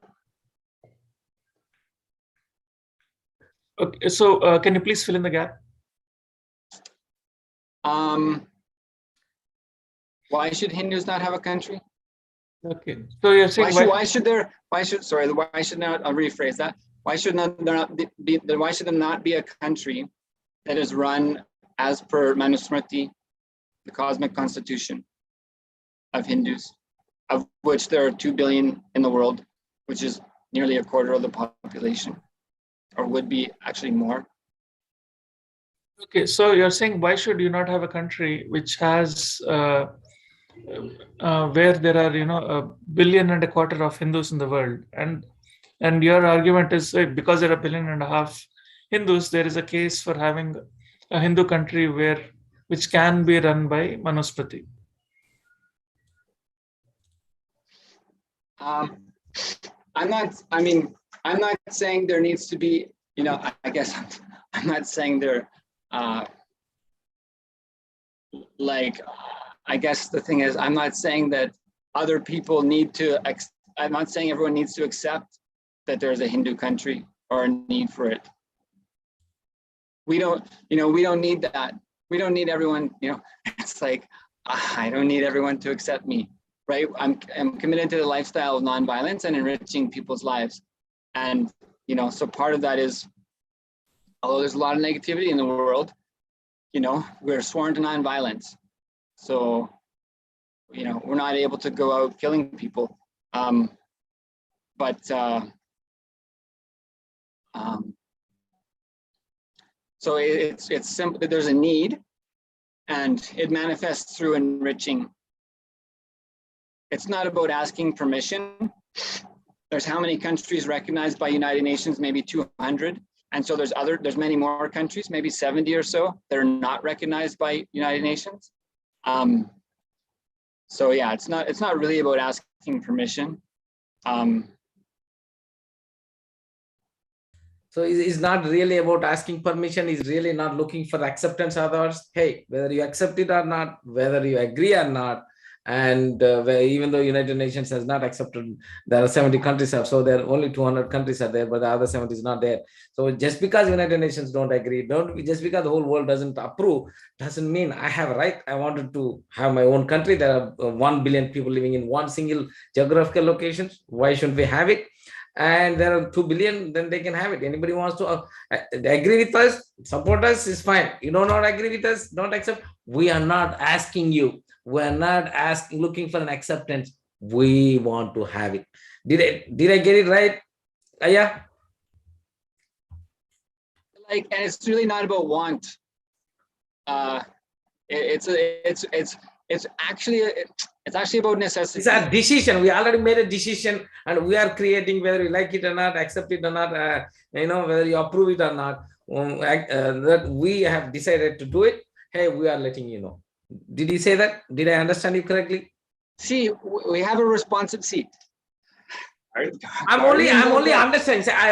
Okay, so can you please fill in the gap? Why should Hindus not have a country? Okay, so you're saying I'll rephrase that. Why should there not be a country that is run as per Manusmriti, the cosmic constitution of Hindus, of which there are 2 billion in the world, which is nearly a quarter of the population, or would be actually more. Okay, so you're saying, why should you not have a country which has where there are, you know, 1.25 billion of Hindus in the world, and your argument is because there are 1.5 billion Hindus, there is a case for having a Hindu country which can be run by Manusmriti. I'm not saying there needs to be, you know, I guess I'm not saying there, I guess the thing is, I'm not saying that other people need to, I'm not saying everyone needs to accept that there's a Hindu country or a need for it. We don't need that. We don't need everyone, you know, it's like, I don't need everyone to accept me, right? I'm committed to the lifestyle of nonviolence and enriching people's lives. And, you know, so part of that is, although there's a lot of negativity in the world, you know, we're sworn to nonviolence. So, you know, we're not able to go out killing people. So it's simple. There's a need, and it manifests through enriching. It's not about asking permission. There's how many countries recognized by United Nations? Maybe 200. And so there's many more countries, maybe 70 or so, that are not recognized by United Nations. So yeah, it's not really about asking permission. So it's not really about asking permission. It's really not looking for acceptance of others. Hey, whether you accept it or not, whether you agree or not, and even though United Nations has not accepted, there are 70 countries have, so there are only 200 countries are there, but the other 70 is not there. So just because United Nations don't agree, just because the whole world doesn't approve, doesn't mean I have a right. I wanted to have my own country. There are 1 billion people living in one single geographical location. Why shouldn't we have it? And there are 2 billion, then they can have it. Anybody wants to agree with us, support us, is fine. You do not agree with us, don't accept. We are not asking you. We're not looking for an acceptance. We want to have it. Did I get it right? Yeah. And it's really not about want. It's actually about necessity. It's a decision. We already made a decision, and we are creating, whether you like it or not, accept it or not, you know, whether you approve it or not, that we have decided to do it. Hey, we are letting you know. Did you say that? Did I understand you correctly? See, we have a responsive seat. I'm only understanding. I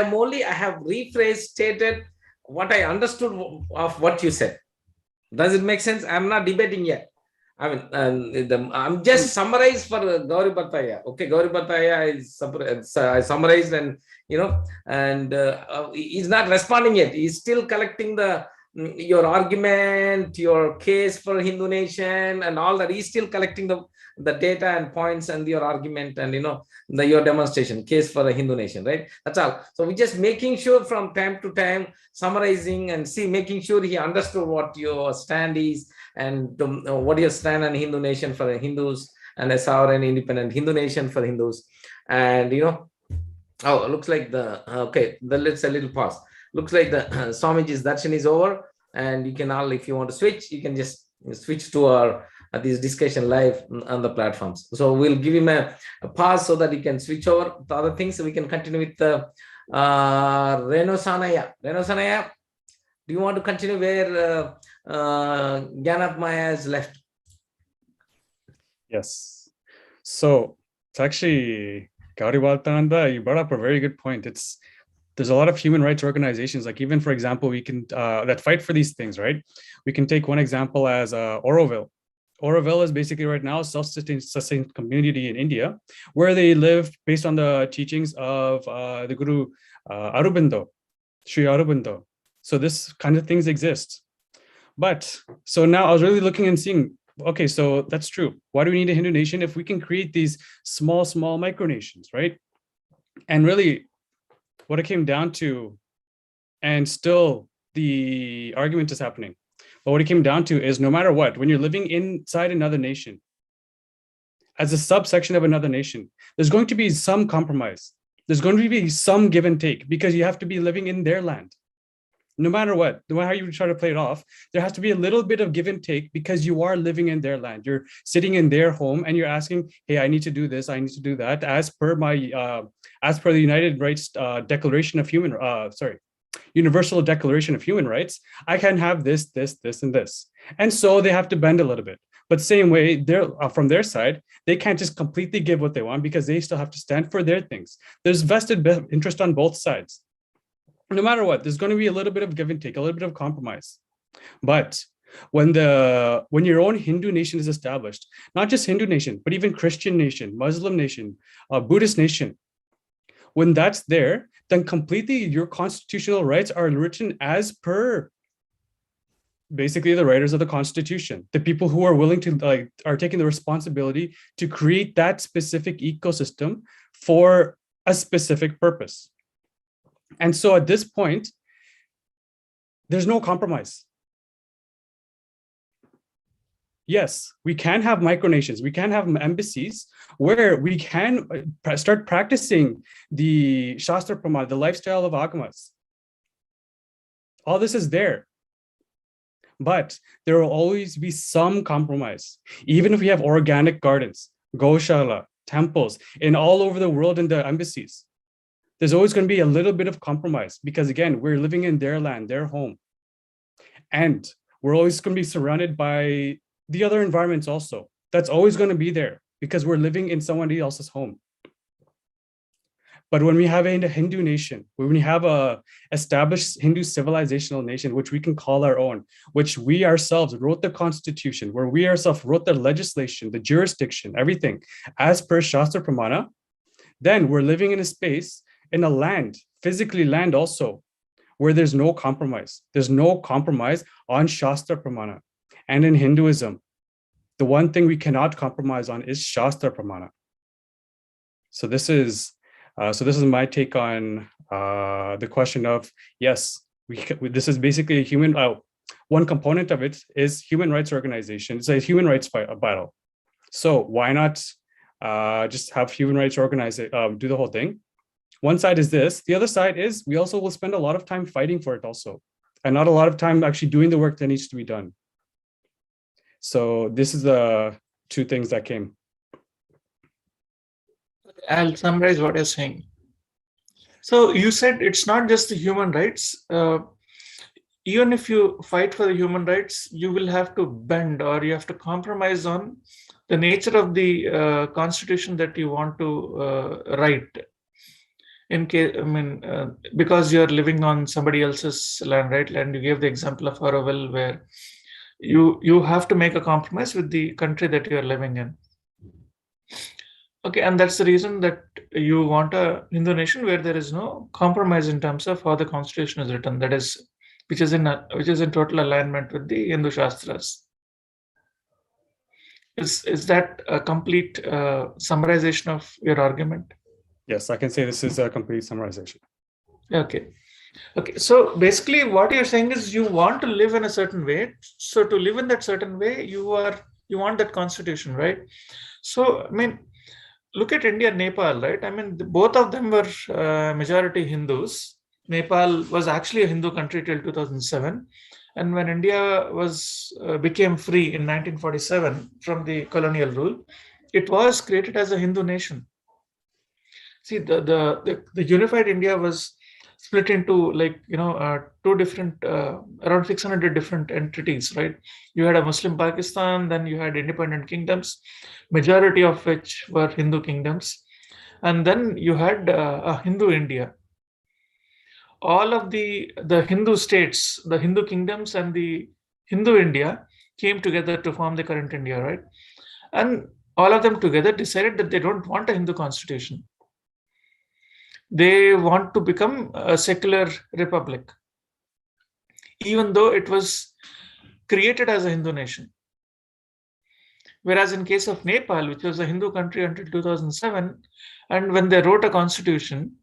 have rephrased, stated what I understood of what you said. Does it make sense? I'm not debating yet. I mean, I'm just summarized for Gauri Bhattaya. Okay, Gauri Bhattaya is I summarized, and and he's not responding yet. He's still collecting your argument, your case for Hindu nation, and all that. He's still collecting the data and points and your argument and your demonstration case for the Hindu nation, right? That's all. So we're just making sure from time to time, summarizing and making sure he understood what your stand is and what your stand on Hindu nation for the Hindus and a sovereign independent Hindu nation for Hindus. And oh, looks like let's a little pause. Looks like the Swamiji's darshan is over, and you can all, if you want to switch, you can just switch to our this discussion live on the platforms. So we'll give him a pause so that he can switch over to other things. So we can continue with the Reno Sanaya. Reno Sanaya, do you want to continue where Gyanath Maya has left? Yes. So it's actually, Gauri Bhattaya, you brought up a very good point. There's a lot of human rights organizations, like even, for example, we can that fight for these things, right? We can take one example as Auroville. Auroville is basically right now a self-sustained community in India, where they live based on the teachings of the Guru Aurobindo, Sri Aurobindo. So this kind of things exist. But so now I was really looking and seeing, okay, so that's true. Why do we need a Hindu nation if we can create these small micronations, right? And really what it came down to, and still the argument is happening, but what it came down to is no matter what, when you're living inside another nation, as a subsection of another nation, there's going to be some compromise. There's going to be some give and take because you have to be living in their land. No matter what, no matter how you try to play it off, there has to be a little bit of give and take because you are living in their land. You're sitting in their home and you're asking, hey, I need to do this, I need to do that. As per the United Rights Declaration of Universal Declaration of Human Rights, I can have this, and this. And so they have to bend a little bit. But same way, from their side, they can't just completely give what they want because they still have to stand for their things. There's vested interest on both sides. No matter what, there's going to be a little bit of give and take, a little bit of compromise. But when your own Hindu nation is established, not just Hindu nation, but even Christian nation, Muslim nation, Buddhist nation, when that's there, then completely your constitutional rights are written as per basically the writers of the Constitution, the people who are willing to are taking the responsibility to create that specific ecosystem for a specific purpose. And so at this point, there's no compromise. Yes, we can have micronations, we can have embassies where we can start practicing the Shastra Pramana, the lifestyle of Agamas. All this is there. But there will always be some compromise. Even if we have organic gardens, Goshala, temples, and all over the world in the embassies, there's always going to be a little bit of compromise because, again, we're living in their land, their home. And we're always going to be surrounded by the other environments also. That's always going to be there because we're living in somebody else's home. But when we have a Hindu nation, when we have a established Hindu civilizational nation, which we can call our own, which we ourselves wrote the constitution, where we ourselves wrote the legislation, the jurisdiction, everything as per Shastra Pramana, then we're living in a space, in a land, physically land also, where there's no compromise. There's no compromise on Shastra Pramana. And in Hinduism, the one thing we cannot compromise on is Shastra Pramana. So this is my take on the question of, yes, this is basically a human, one component of it is human rights organization. It's a human rights battle. So why not just have human rights organize it, do the whole thing? One side is this. The other side is we also will spend a lot of time fighting for it also, and not a lot of time actually doing the work that needs to be done. So this is the two things that came. I'll summarize what you're saying. So you said it's not just the human rights. Even if you fight for the human rights, you will have to bend or you have to compromise on the nature of the constitution that you want to write. in case, I mean, because you're living on somebody else's land, right? And you gave the example of Auroville, where you have to make a compromise with the country that you're living in. Okay, and that's the reason that you want a Hindu nation where there is no compromise in terms of how the constitution is written. That is, which is in total alignment with the Hindu Shastras. Is that a complete summarization of your argument? Yes, I can say this is a complete summarization. Okay. Okay. So basically, what you're saying is you want to live in a certain way. So to live in that certain way, you want that constitution, right? So I mean, look at India and Nepal, right? I mean, both of them were majority Hindus. Nepal was actually a Hindu country till 2007, and when India became free in 1947 from the colonial rule, it was created as a Hindu nation. See, the unified India was split into, like, two different, around 600 different entities, right? You had a Muslim Pakistan, then you had independent kingdoms, majority of which were Hindu kingdoms, and then you had a Hindu India. All of the Hindu states, the Hindu kingdoms, and the Hindu India came together to form the current India, right? And all of them together decided that they don't want a Hindu constitution. They want to become a secular republic, even though it was created as a Hindu nation. Whereas in case of Nepal, which was a Hindu country until 2007, and when they wrote a constitution,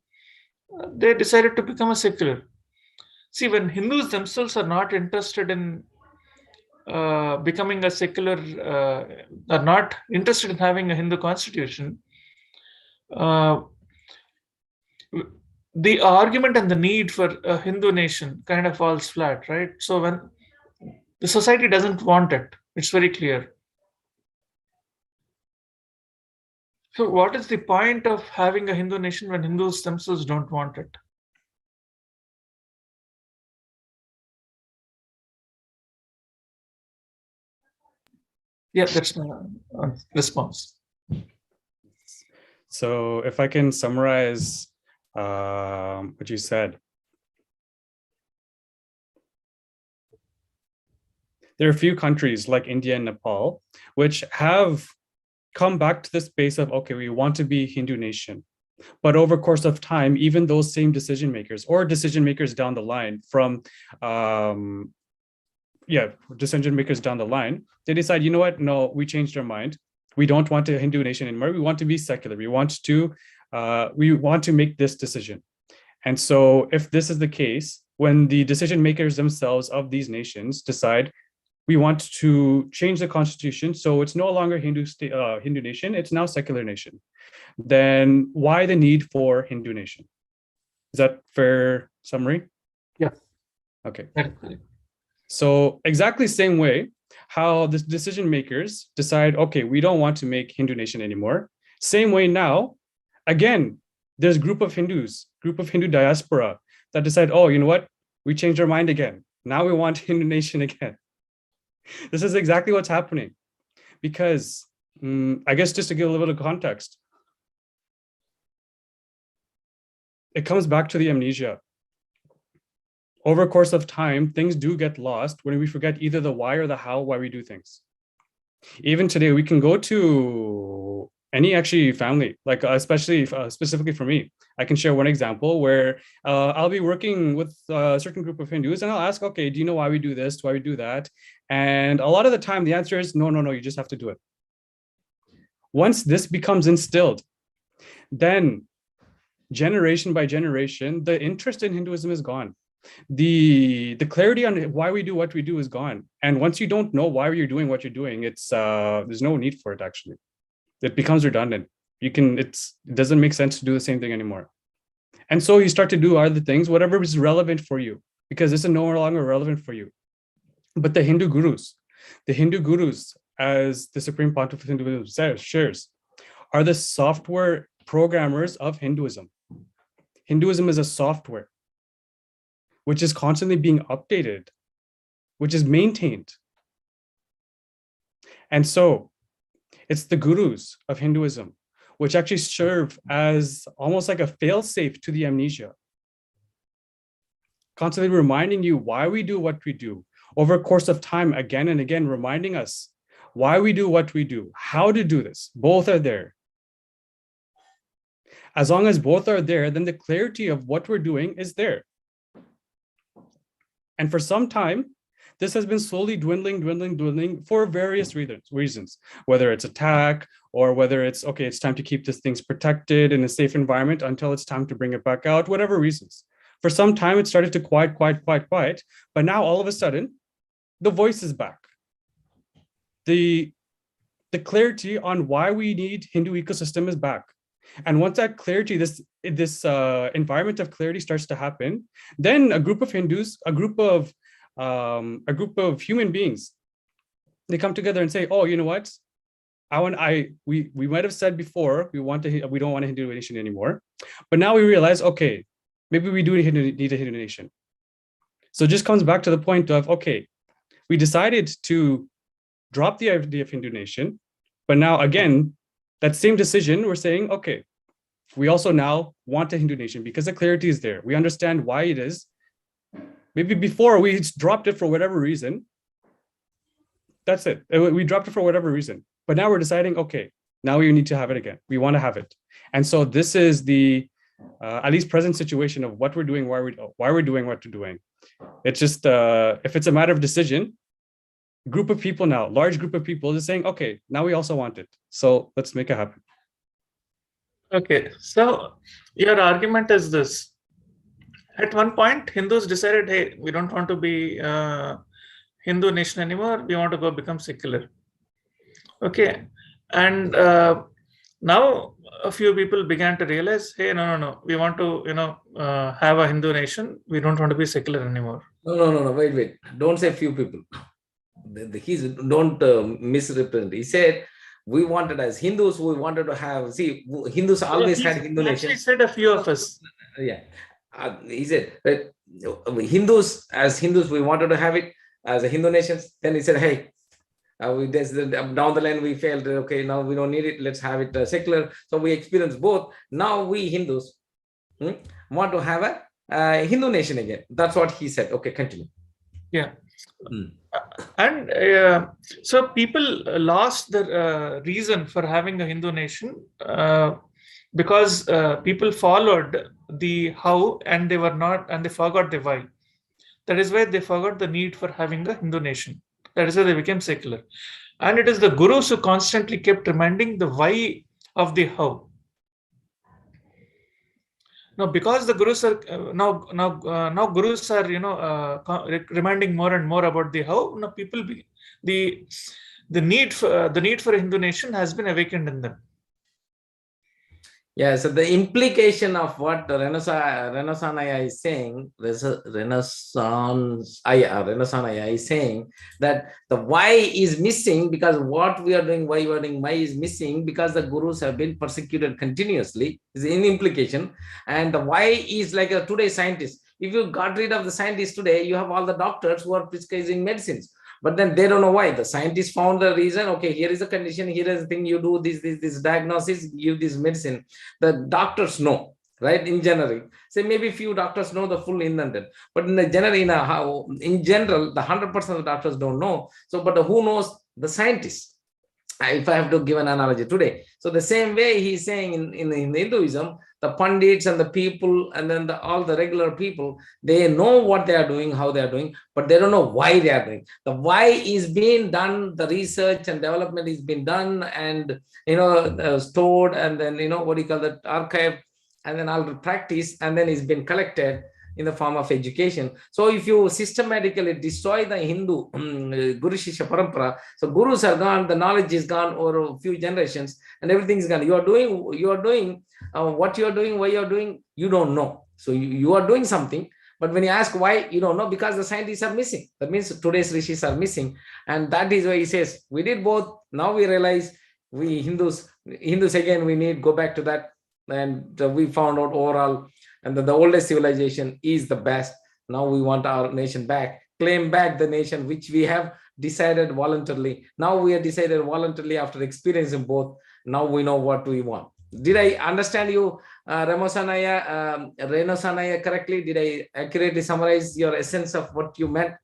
they decided to become a secular. See, when Hindus themselves are not interested in becoming a secular, are not interested in having a Hindu constitution, the argument and the need for a Hindu nation kind of falls flat, right? So when the society doesn't want it, it's very clear. So what is the point of having a Hindu nation when Hindus themselves don't want it? Yeah, that's my response. So if I can summarize what you said, there are a few countries like India and Nepal which have come back to the space of, okay, we want to be Hindu nation. But over course of time, even those same decision makers or decision makers down the line from, decision makers down the line, they decide, you know what, no, we changed our mind. We don't want a Hindu nation anymore. We want to be secular. We want to make this decision. And so if this is the case, when the decision makers themselves of these nations decide, we want to change the constitution, so it's no longer Hindu nation, it's now secular nation, then why the need for Hindu nation? Is that fair summary? Yeah. Okay. Exactly. So exactly same way, how the decision makers decide, okay, we don't want to make Hindu nation anymore. Same way now, again, there's group of Hindu diaspora that decide, oh, you know what? We changed our mind again. Now we want Hindu nation again. This is exactly what's happening, because I guess just to give a little bit of context, it comes back to the amnesia. Over a course of time, things do get lost when we forget either the why or the how, why we do things. Even today, we can go to any actually family, like especially specifically for me. I can share one example where I'll be working with a certain group of Hindus and I'll ask, okay, do you know why we do this, why we do that? And a lot of the time, the answer is no, you just have to do it. Once this becomes instilled, then generation by generation, the interest in Hinduism is gone. The clarity on why we do what we do is gone. And once you don't know why you're doing what you're doing, it's there's no need for it actually. It becomes redundant. It doesn't make sense to do the same thing anymore. And so you start to do other things, whatever is relevant for you, because this is no longer relevant for you. But the Hindu gurus, as the Supreme Pontiff of Hinduism shares, are the software programmers of Hinduism. Hinduism is a software which is constantly being updated, which is maintained. And so it's the gurus of Hinduism which actually serve as almost like a fail-safe to the amnesia. Constantly reminding you why we do what we do over a course of time, again and again, reminding us why we do what we do, how to do this. Both are there. As long as both are there, then the clarity of what we're doing is there. And for some time, this has been slowly dwindling for various reasons, whether it's attack or whether it's, okay, it's time to keep these things protected in a safe environment until it's time to bring it back out, whatever reasons. For some time, it started to quiet, but now all of a sudden, the voice is back. The clarity on why we need Hindu ecosystem is back. And once that clarity, this environment of clarity starts to happen, then a group of Hindus, a group of human beings, they come together and say, oh, you know what? We might have said before we don't want a Hindu nation anymore, but now we realize, okay, maybe we do need a Hindu nation. So it just comes back to the point of, okay, we decided to drop the idea of Hindu nation, but now again, that same decision, we're saying, okay, we also now want a Hindu nation because the clarity is there. We understand why it is. Maybe before we dropped it for whatever reason. That's it. We dropped it for whatever reason. But now we're deciding, okay, now we need to have it again. We want to have it. And so this is the at least present situation of what we're doing, why we're doing what we're doing. It's just, if it's a matter of decision, large group of people is saying, okay, now we also want it. So let's make it happen. Okay, so your argument is this. At one point, Hindus decided, hey, we don't want to be Hindu nation anymore. We want to go become secular. Okay, and now a few people began to realize, hey, no, we want to, have a Hindu nation. We don't want to be secular anymore. No, wait. Don't say few people. Don't misrepresent. He said, we wanted as Hindus, we wanted to have, Hindus always had Hindu nation. He said a few of us. Yeah. He said, Hindus, we wanted to have it as a Hindu nation. Then he said, hey, down the line we failed. Okay, now we don't need it. Let's have it secular. So we experienced both. Now we Hindus want to have a Hindu nation again. That's what he said. Okay, continue. Yeah. And so people lost the reason for having a Hindu nation because people followed the how and they forgot the why. That is why they forgot the need for having a Hindu nation. That is why they became secular. And it is the gurus who constantly kept reminding the why of the how. Now, because the gurus are now gurus are reminding more and more about the how. Now, the need for a Hindu nation has been awakened in them. Yeah, so the implication of what Renaissance is saying, Renaissance is saying that the why is missing because what we are doing, why we are doing, why is missing because the gurus have been persecuted continuously is an implication. And the why is like a today's scientist. If you got rid of the scientists today, you have all the doctors who are prescribing medicines. But then they don't know why. The scientists found the reason. Okay, here is a condition. Here is the thing. You do this diagnosis, give this medicine. The doctors know, right? In general, say maybe few doctors know the full intent, but in general, the 100% of the doctors don't know. So, but who knows? The scientists. If I have to give an analogy today, so the same way he's saying in Hinduism, the pundits and the people, and then all the regular people, they know what they are doing, how they are doing, but they don't know why they are doing. The why is being done, the research and development is being done, and stored, and then archived, and then all the practice, and then it's been collected in the form of education. So if you systematically destroy the Hindu Guru Shishya Parampara, so gurus are gone, the knowledge is gone over a few generations, and everything is gone. You are doing what you are doing, why you are doing, you don't know. So you are doing something, but when you ask why, you don't know because the scientists are missing. That means today's rishis are missing, and that is why he says we did both. Now we realize we Hindus again, we need go back to that, and we found out overall. And the oldest civilization is the best. Now we want our nation back, claim back the nation, which we have decided voluntarily. Now we have decided voluntarily after experiencing both. Now we know what we want. Did I understand you, Reno Sanaya, correctly? Did I accurately summarize your essence of what you meant?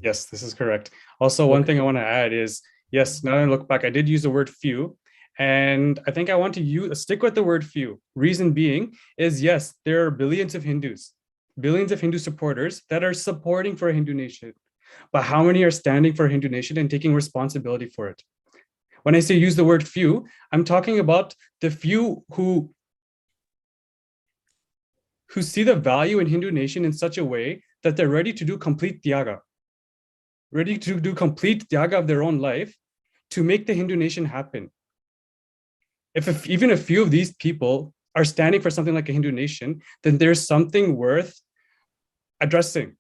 Yes, this is correct. Also, one thing I want to add is, yes, now that I look back, I did use the word few. And I think I want to stick with the word few. Reason being is, yes, there are billions of Hindus, billions of Hindu supporters that are supporting for a Hindu nation. But how many are standing for a Hindu nation and taking responsibility for it? When I say use the word few, I'm talking about the few who see the value in Hindu nation in such a way that they're ready to do complete tyaga, ready to do complete tyaga of their own life to make the Hindu nation happen. If even a few of these people are standing for something like a Hindu nation, then there's something worth addressing.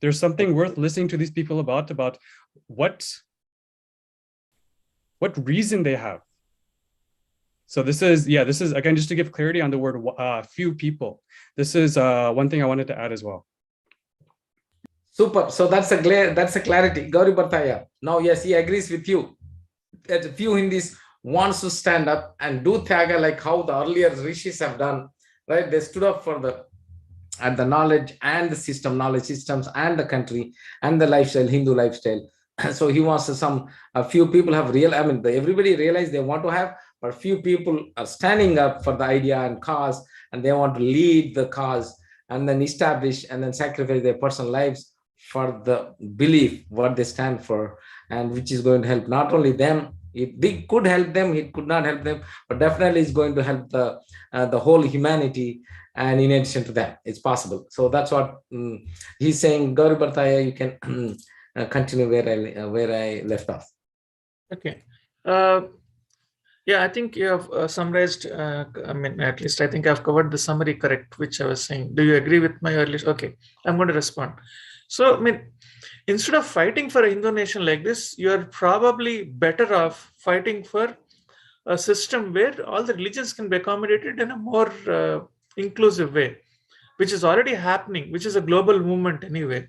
There's something worth listening to these people about what reason they have. So this is again, just to give clarity on the word few people. This is one thing I wanted to add as well. Super. So that's a clarity. Gauri Bhartaya. Now, yes, he agrees with you that a few Hindus wants to stand up and do tyaga like how the earlier rishis have done, right? They stood up for the knowledge and the system, knowledge systems and the country and the lifestyle, Hindu lifestyle. So he wants a few people have everybody realized they want to have, but few people are standing up for the idea and cause, and they want to lead the cause and then establish and then sacrifice their personal lives for the belief, what they stand for, and which is going to help not only them, it could help them, it could not help them, but definitely is going to help the whole humanity. And in addition to that, it's possible. So that's what he's saying. Gauri Bhartaya, you can continue where I left off. Okay. Yeah, I think you have summarized. At least I think I've covered the summary correct, which I was saying. Do you agree with my earlier? Okay, I'm going to respond. So, instead of fighting for a Hindu nation like this, you are probably better off fighting for a system where all the religions can be accommodated in a more inclusive way, which is already happening, which is a global movement anyway.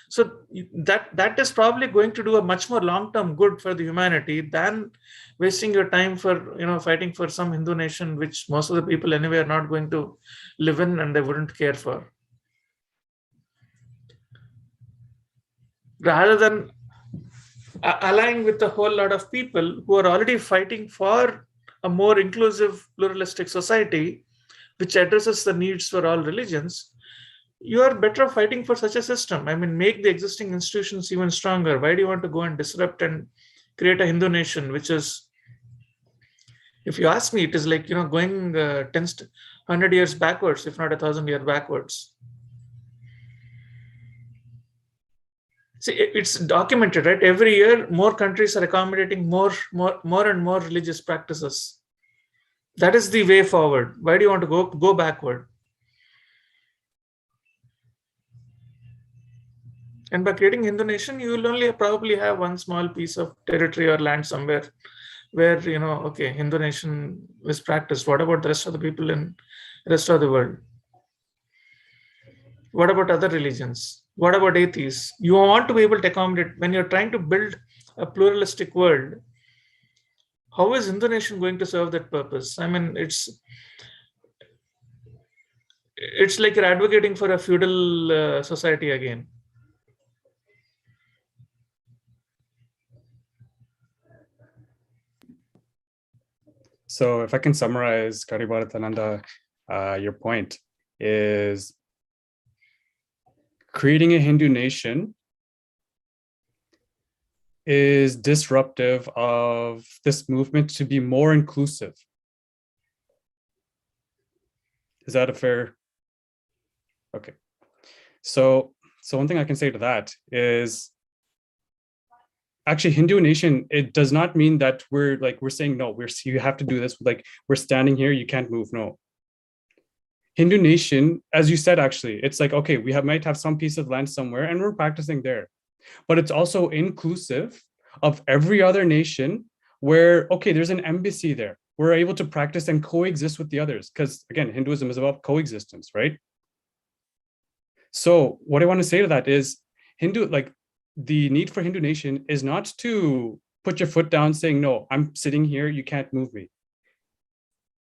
So that is probably going to do a much more long-term good for the humanity than wasting your time for fighting for some Hindu nation which most of the people anyway are not going to live in and they wouldn't care for. Rather than allying with a whole lot of people who are already fighting for a more inclusive, pluralistic society which addresses the needs for all religions, you are better off fighting for such a system. Make the existing institutions even stronger. Why do you want to go and disrupt and create a Hindu nation, which is, if you ask me, it is like, going 100 years backwards, if not 1,000 years backwards. See, it's documented, right? Every year, more countries are accommodating more and more religious practices. That is the way forward. Why do you want to go backward? And by creating Hindu nation, you will only probably have one small piece of territory or land somewhere where, okay, Hindu nation is practiced. What about the rest of the people in the rest of the world? What about other religions? What about atheists? You want to be able to accommodate when you're trying to build a pluralistic world. How is Hindu nation going to serve that purpose? It's like you're advocating for a feudal society again. So if I can summarize, Kari Bharatananda, your point is creating a Hindu nation is disruptive of this movement to be more inclusive. Is that a fair? Okay. So one thing I can say to that is, actually, Hindu nation, it does not mean that we're saying, no, you have to do this. Like, we're standing here, you can't move. No. Hindu nation, as you said, actually, it's like, okay, we might have some piece of land somewhere and we're practicing there. But it's also inclusive of every other nation where, okay, there's an embassy there. We're able to practice and coexist with the others. Because again, Hinduism is about coexistence, right? So what I want to say to that is, the need for Hindu nation is not to put your foot down saying, no, I'm sitting here, you can't move me.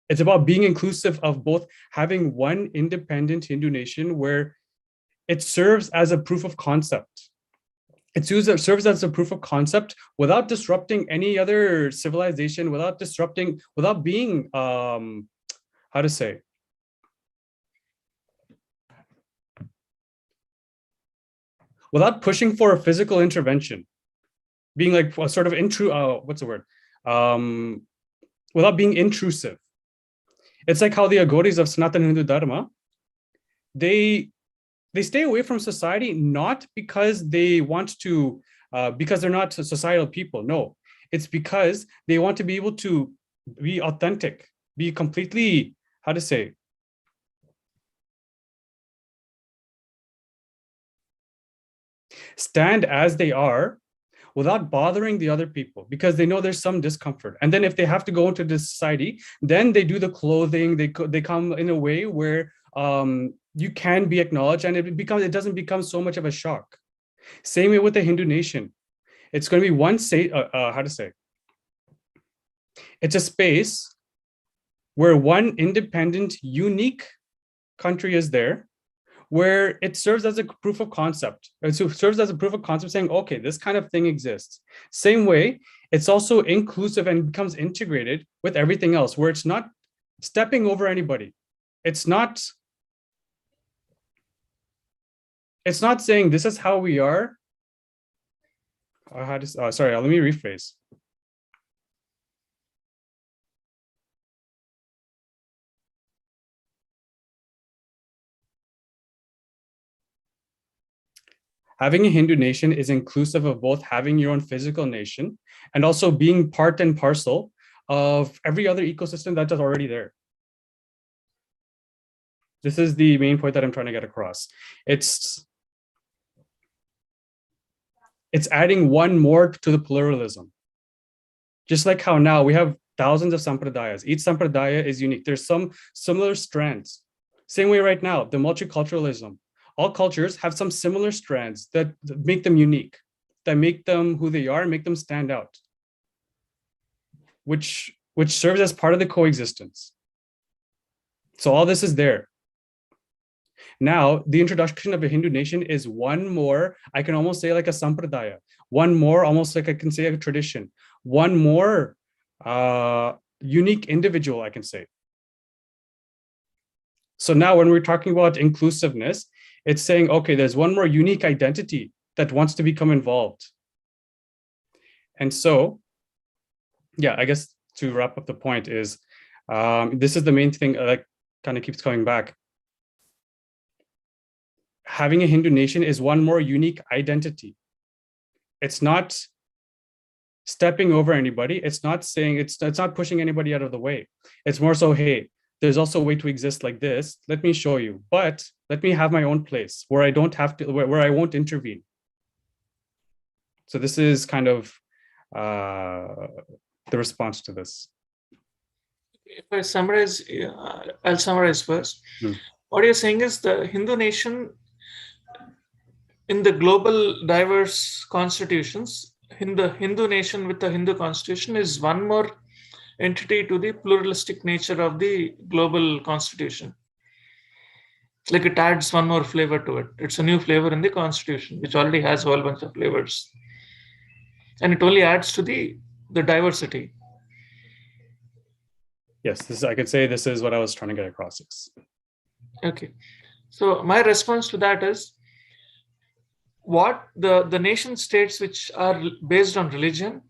It's about being inclusive of both having one independent Hindu nation where it serves as a proof of concept. It serves as a proof of concept without disrupting any other civilization, without being, how to say, without pushing for a physical intervention, being like a sort of what's the word? Without being intrusive. It's like how the Aghoris of Sanatana Hindu Dharma, they stay away from society, not because they want to, because they're not societal people. No, it's because they want to be able to be authentic, be completely, how to say, stand as they are without bothering the other people, because they know there's some discomfort. And then if they have to go into this society, then they do the clothing, they come in a way where you can be acknowledged, and it doesn't become so much of a shock. Same way with the Hindu nation. It's going to be one how to say, it's a space where one independent, unique country is there, where it serves as a proof of concept. It serves as a proof of concept saying, okay, this kind of thing exists. Same way, it's also inclusive and becomes integrated with everything else, where it's not stepping over anybody. It's not saying this is how we are. Sorry, let me rephrase. Having a Hindu nation is inclusive of both having your own physical nation and also being part and parcel of every other ecosystem that is already there. This is the main point that I'm trying to get across. It's adding one more to the pluralism. Just like how now we have thousands of sampradayas. Each sampradaya is unique. There's some similar strands. Same way right now, the multiculturalism. All cultures have some similar strands that make them unique, that make them who they are, make them stand out, which serves as part of the coexistence. So all this is there. Now, the introduction of a Hindu nation is one more, I can almost say like a sampradaya, one more, almost like I can say a tradition, one more unique individual, I can say. So now when we're talking about inclusiveness, it's saying, okay, there's one more unique identity that wants to become involved. And so, yeah, I guess to wrap up the point is, this is the main thing that kind of keeps coming back. Having a Hindu nation is one more unique identity. It's not stepping over anybody. It's not saying, it's not pushing anybody out of the way. It's more so, hey, there's also a way to exist like this. Let me show you, but let me have my own place where I don't have to, where I won't intervene. So this is kind of the response to this. If I summarize, I'll summarize first. What you're saying is the Hindu nation in the global diverse constitutions, in the Hindu nation with the Hindu constitution is one more entity to the pluralistic nature of the global constitution. Like it adds one more flavor to it. It's a new flavor in the constitution, which already has a whole bunch of flavors. And it only adds to the diversity. Yes, I could say this is what I was trying to get across. Yes. Okay. So my response to that is, what the nation states which are based on religion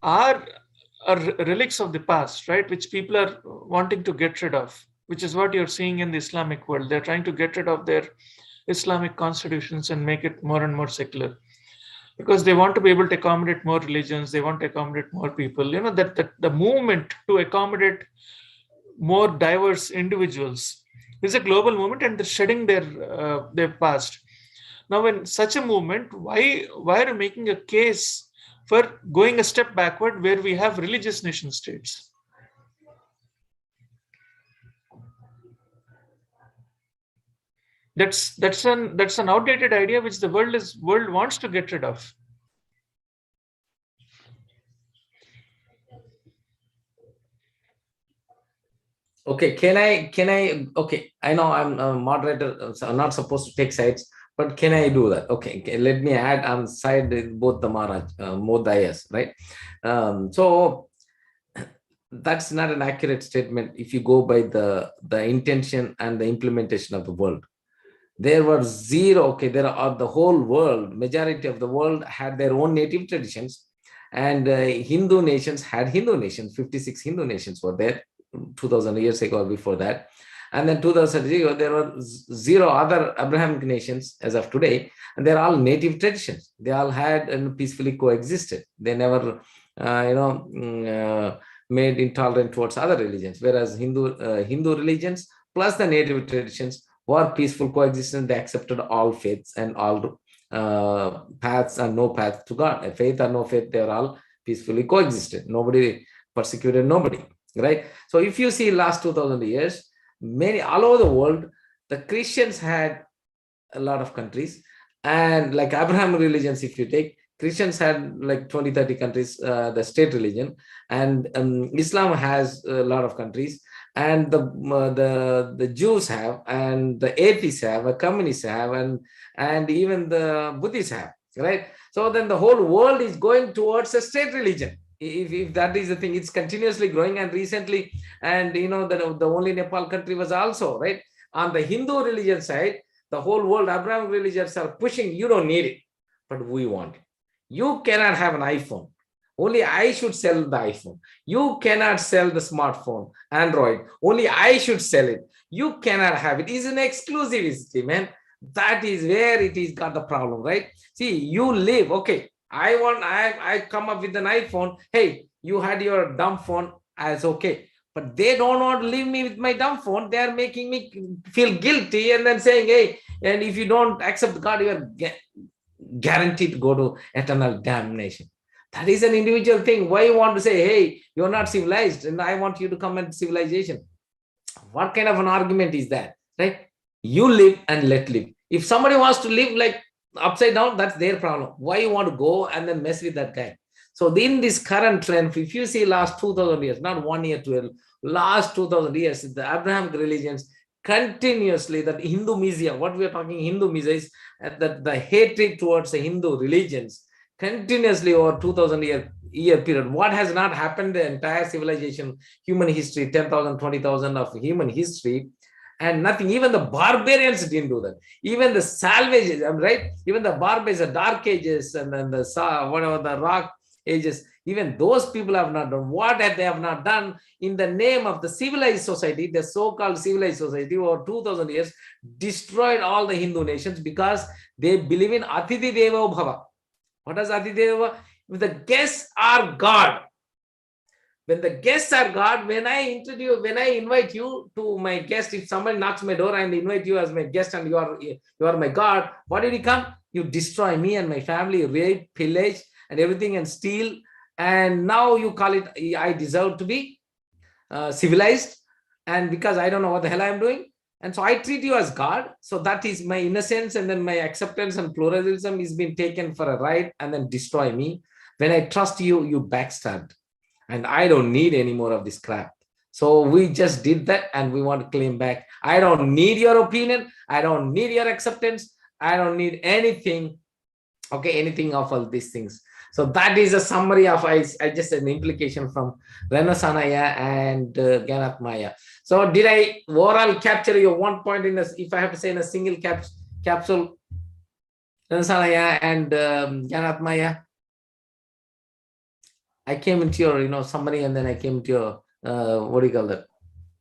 are relics of the past, right? Which people are wanting to get rid of, which is what you're seeing in the Islamic world. They're trying to get rid of their Islamic constitutions and make it more and more secular, because they want to be able to accommodate more religions. They want to accommodate more people. You know, that the movement to accommodate more diverse individuals is a global movement, and they're shedding their past. Now, in such a movement, why are you making a case for going a step backward where we have religious nation states? That's an outdated idea which the world wants to get rid of. Okay, okay, I know I'm a moderator, so I'm not supposed to take sides, but can I do that? Okay, let me add on side with both the Maharaj, Modayas, right? So that's not an accurate statement if you go by the intention and the implementation of the world. There were zero, okay, there are the whole world, majority of the world had their own native traditions, and Hindu nations had Hindu nations. 56 Hindu nations were there 2000 years ago or before that. And then 2000 years ago, there were zero other Abrahamic nations as of today, and they're all native traditions. They all had and peacefully coexisted. They never, made intolerant towards other religions, whereas Hindu religions plus the native traditions were peaceful coexistence. They accepted all faiths and all paths and no path to God. Faith or no faith, they were all peacefully coexisted. Nobody persecuted nobody, right? So if you see last 2000 years, many all over the world, the Christians had a lot of countries, and like Abraham religions, if you take, Christians had like 20-30 countries, the state religion, and Islam has a lot of countries, and the Jews have, and the atheists have, the communists have, and even the Buddhists have, right? So then the whole world is going towards a state religion. If that is the thing, it's continuously growing. And recently, and the only Nepal country was also, right, on the Hindu religion side, the whole world Abrahamic religions are pushing, you don't need it, but we want it. You cannot have an iPhone. Only I should sell the iPhone. You cannot sell the smartphone, Android. Only I should sell it. You cannot have it. It's an exclusivity, man. That is where it is got the problem, right? See, you live, okay. I come up with an iPhone. Hey, you had your dumb phone, as okay. But they don't want to leave me with my dumb phone. They are making me feel guilty and then saying, hey, and if you don't accept God, you are guaranteed to go to eternal damnation. That is an individual thing. Why you want to say, hey, you're not civilized and I want you to come into civilization? What kind of an argument is that, right? You live and let live. If somebody wants to live like upside down, that's their problem. Why you want to go and then mess with that guy? So in this current trend, if you see last 2000 years, not 1 year, 12, last 2000 years, the Abrahamic religions continuously, that Hindumisia, what we are talking Hindumisia is that the hatred towards the Hindu religions continuously over 2000 year period. What has not happened, the entire civilization, human history, 10,000, 20,000 of human history, and nothing. Even the barbarians didn't do that. Even the salvages, right? Even the barbarians, the dark ages, and then the whatever the rock ages, even those people have not done what they have not done in the name of the civilized society. The so-called civilized society over 2000 years destroyed all the Hindu nations because they believe in Atithi Deva Bhava. What does Atithi Deva? If the guests are God, when the guests are God, when I invite you to my guest, if somebody knocks my door and invite you as my guest and you are my God, what did you come? You destroy me and my family, rape, pillage, and everything, and steal. And now you call it, I deserve to be civilized, and because I don't know what the hell I'm doing. And so I treat you as God. So that is my innocence, and then my acceptance and pluralism is being taken for a ride and then destroy me. When I trust you, you backstabbed. And I don't need any more of this crap. So we just did that and we want to claim back. I don't need your opinion. I don't need your acceptance. I don't need anything. Okay, anything of all these things. So that is a summary of I just an implication from Renasanaya and Ganatmaya. So did I overall capture your one point in this? If I have to say in a single capsule, Renasanaya and Ganatmaya? I came into your, summary, and then I came to your, what do you call that?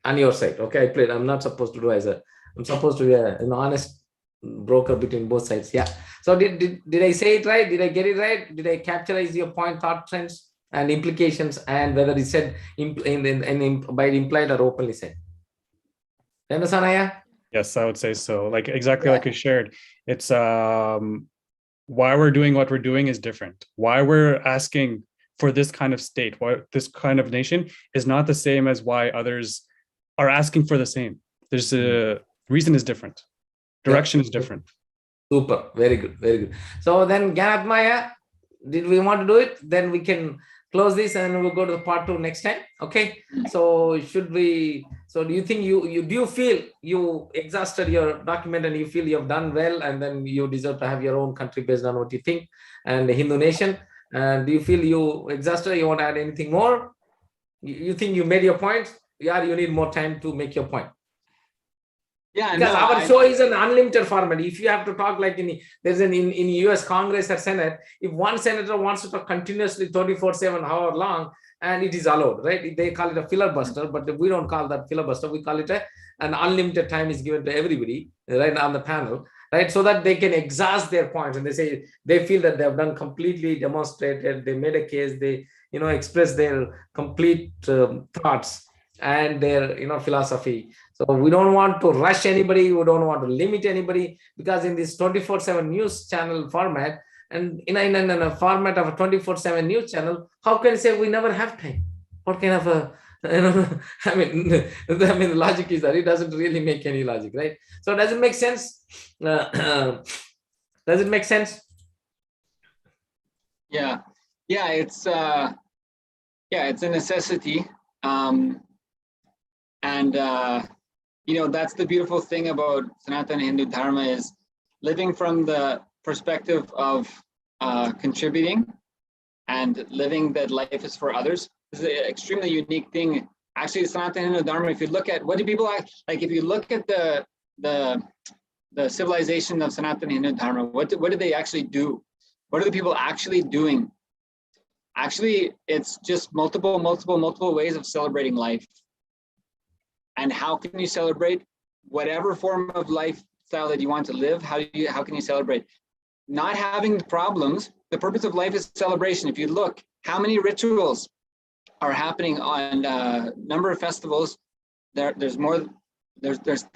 On your side. Okay, I played. I'm not supposed to do I'm supposed to be an honest broker between both sides. Yeah. So did I say it right? Did I get it right? Did I capitalize your point, thought trends, and implications, and whether it said by implied or openly said? Understand, Aya? Yes, I would say so. Like exactly like you shared. It's why we're doing what we're doing is different. Why we're asking for this kind of state, why this kind of nation is not the same as why others are asking for the same. There's a reason is different. Direction is different. Super. Very good. Very good. So then Ganatmaya, did we want to do it? Then we can close this and we'll go to the part 2 next time. Okay. So should we, so do you think do you feel you exhausted your document and you feel you have done well and then you deserve to have your own country based on what you think and the Hindu nation? And do you feel you exhausted? You want to add anything more? You think you made your point? Yeah, you need more time to make your point. Yeah, because no, our show is an unlimited format. If you have to talk like in US Congress or Senate, if one senator wants to talk continuously 24/7, hour long, and it is allowed, right? They call it a filibuster, but we don't call that filibuster. We call it an unlimited time is given to everybody, right, on the panel, right? So that they can exhaust their points and they say they feel that they have done completely demonstrated, they made a case, they express their complete thoughts and their philosophy. So we don't want to rush anybody, we don't want to limit anybody, because in this 24/7 news channel format, and in a format of a 24/7 news channel, how can you say we never have time? What kind of a I mean, the logic is that it doesn't really make any logic, right? So does it make sense? Does it make sense? Yeah, it's a necessity, and that's the beautiful thing about Sanatana Hindu Dharma, is living from the perspective of contributing and living that life is for others. This is an extremely unique thing. Actually, Sanatana Hindu Dharma, if you look at what do people like, if you look at the civilization of Sanatana Hindu Dharma, what do they actually do? What are the people actually doing? Actually, it's just multiple ways of celebrating life. And how can you celebrate whatever form of lifestyle that you want to live? How can you celebrate? Not having the problems. The purpose of life is celebration. If you look, how many rituals are happening on a number of festivals? There's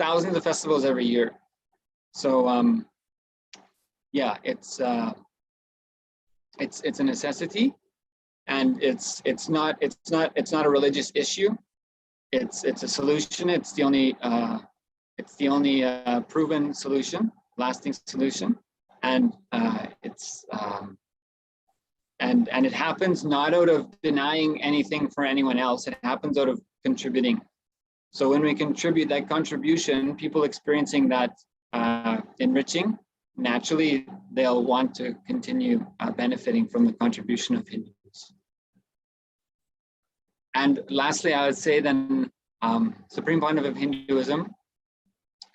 thousands of festivals every year. So it's a necessity, and it's not a religious issue. It's a solution. It's the only proven solution, lasting solution, and it happens not out of denying anything for anyone else. It happens out of contributing. So when we contribute, that contribution, people experiencing that enriching, naturally they'll want to continue benefiting from the contribution of Hindus. And lastly, I would say then, Supreme Pontiff of Hinduism,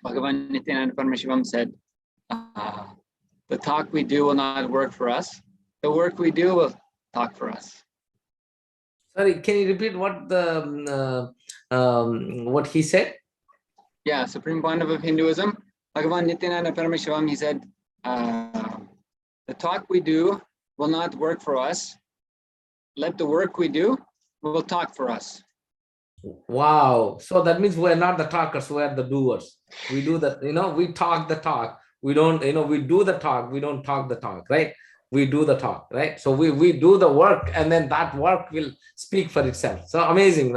Bhagavan Nityananda Paramashivam said, the talk we do will not work for us. The work we do will talk for us. Sorry, can you repeat what what he said? Yeah, Supreme Pontiff of Hinduism, Bhagavan Nityananda Paramashivam, he said, the talk we do will not work for us. Let the work we do will talk for us. Wow. So that means we're not the talkers, we're the doers. We do that, we talk the talk. We don't, we do the talk, we don't talk the talk, right? We do the talk, right? So we do the work, and then that work will speak for itself. So amazing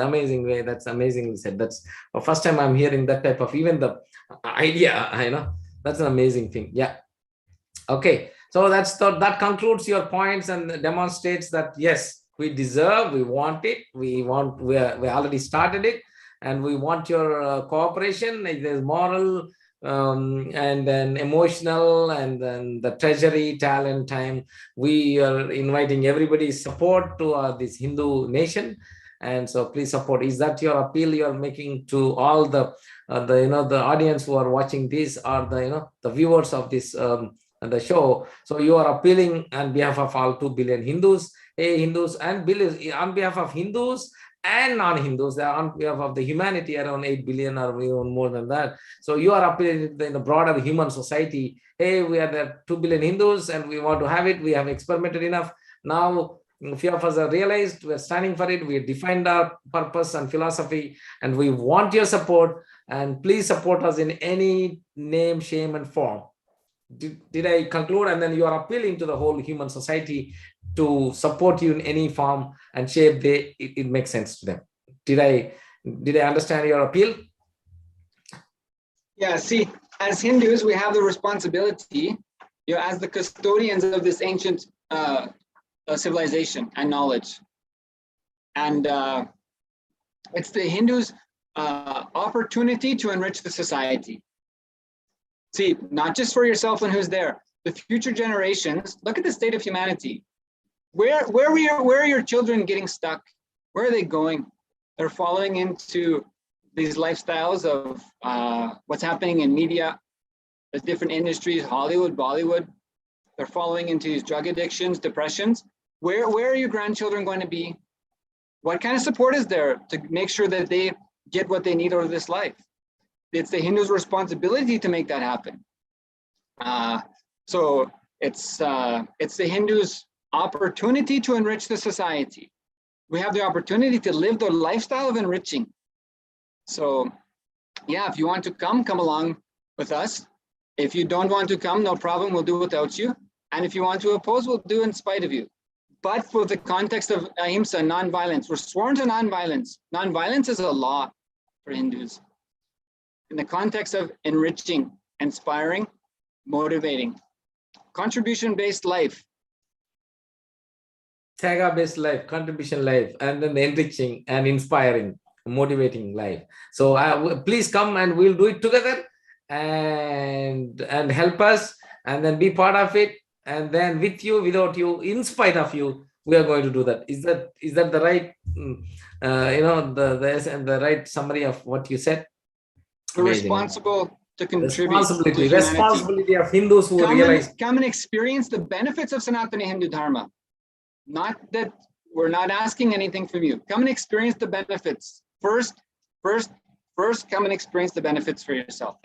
way. That's amazingly said. That's the first time I'm hearing that type of, even the idea, that's an amazing thing. Yeah. Okay. So that concludes your points and demonstrates that, yes, we deserve, we want it, we already started it, and we want your cooperation. There's moral, and then emotional, and then the treasury, talent, time. We are inviting everybody's support to this Hindu nation, and so please support. Is that your appeal you are making to all the audience who are watching this, or the viewers of this the show? So you are appealing on behalf of all 2 billion Hindus, Hindus and on behalf of Hindus and non-Hindus, on behalf of the humanity, around 8 billion or even more than that. So you are appealing in the broader human society. Hey, we are the 2 billion Hindus and we want to have it. We have experimented enough. Now, a few of us are realized, we're standing for it. We defined our purpose and philosophy, and we want your support. And please support us in any name, shame, and form. Did I conclude? And then you are appealing to the whole human society to support you in any form and shape. It makes sense to them. Did I understand your appeal? Yeah, see, as Hindus, we have the responsibility, as the custodians of this ancient civilization and knowledge. And it's the Hindus' opportunity to enrich the society. See, not just for yourself and who's there, the future generations. Look at the state of humanity. Where are your children getting stuck? Where are they going? They're following into these lifestyles of what's happening in media, the different industries, Hollywood, Bollywood. They're following into these drug addictions, depressions. Where are your grandchildren going to be? What kind of support is there to make sure that they get what they need out of this life? It's the Hindus' responsibility to make that happen. So it's the Hindus' opportunity to enrich the society. We have the opportunity to live the lifestyle of enriching. So yeah, if you want to come along with us. If you don't want to come, no problem, we'll do without you. And if you want to oppose, we'll do in spite of you. But for the context of ahimsa, non-violence, we're sworn to non-violence. Non-violence is a law for Hindus. In the context of enriching, inspiring, motivating, contribution-based life. Tyaga-based life, contribution life, and then enriching and inspiring, motivating life. So please come and we'll do it together and help us and then be part of it. And then with you, without you, in spite of you, we are going to do that. Is that the right, the right summary of what you said? We're responsible to contribute. Responsibility of Hindus who realize. Come and experience the benefits of Sanatana Hindu Dharma. Not that we're not asking anything from you. Come and experience the benefits. First, come and experience the benefits for yourself.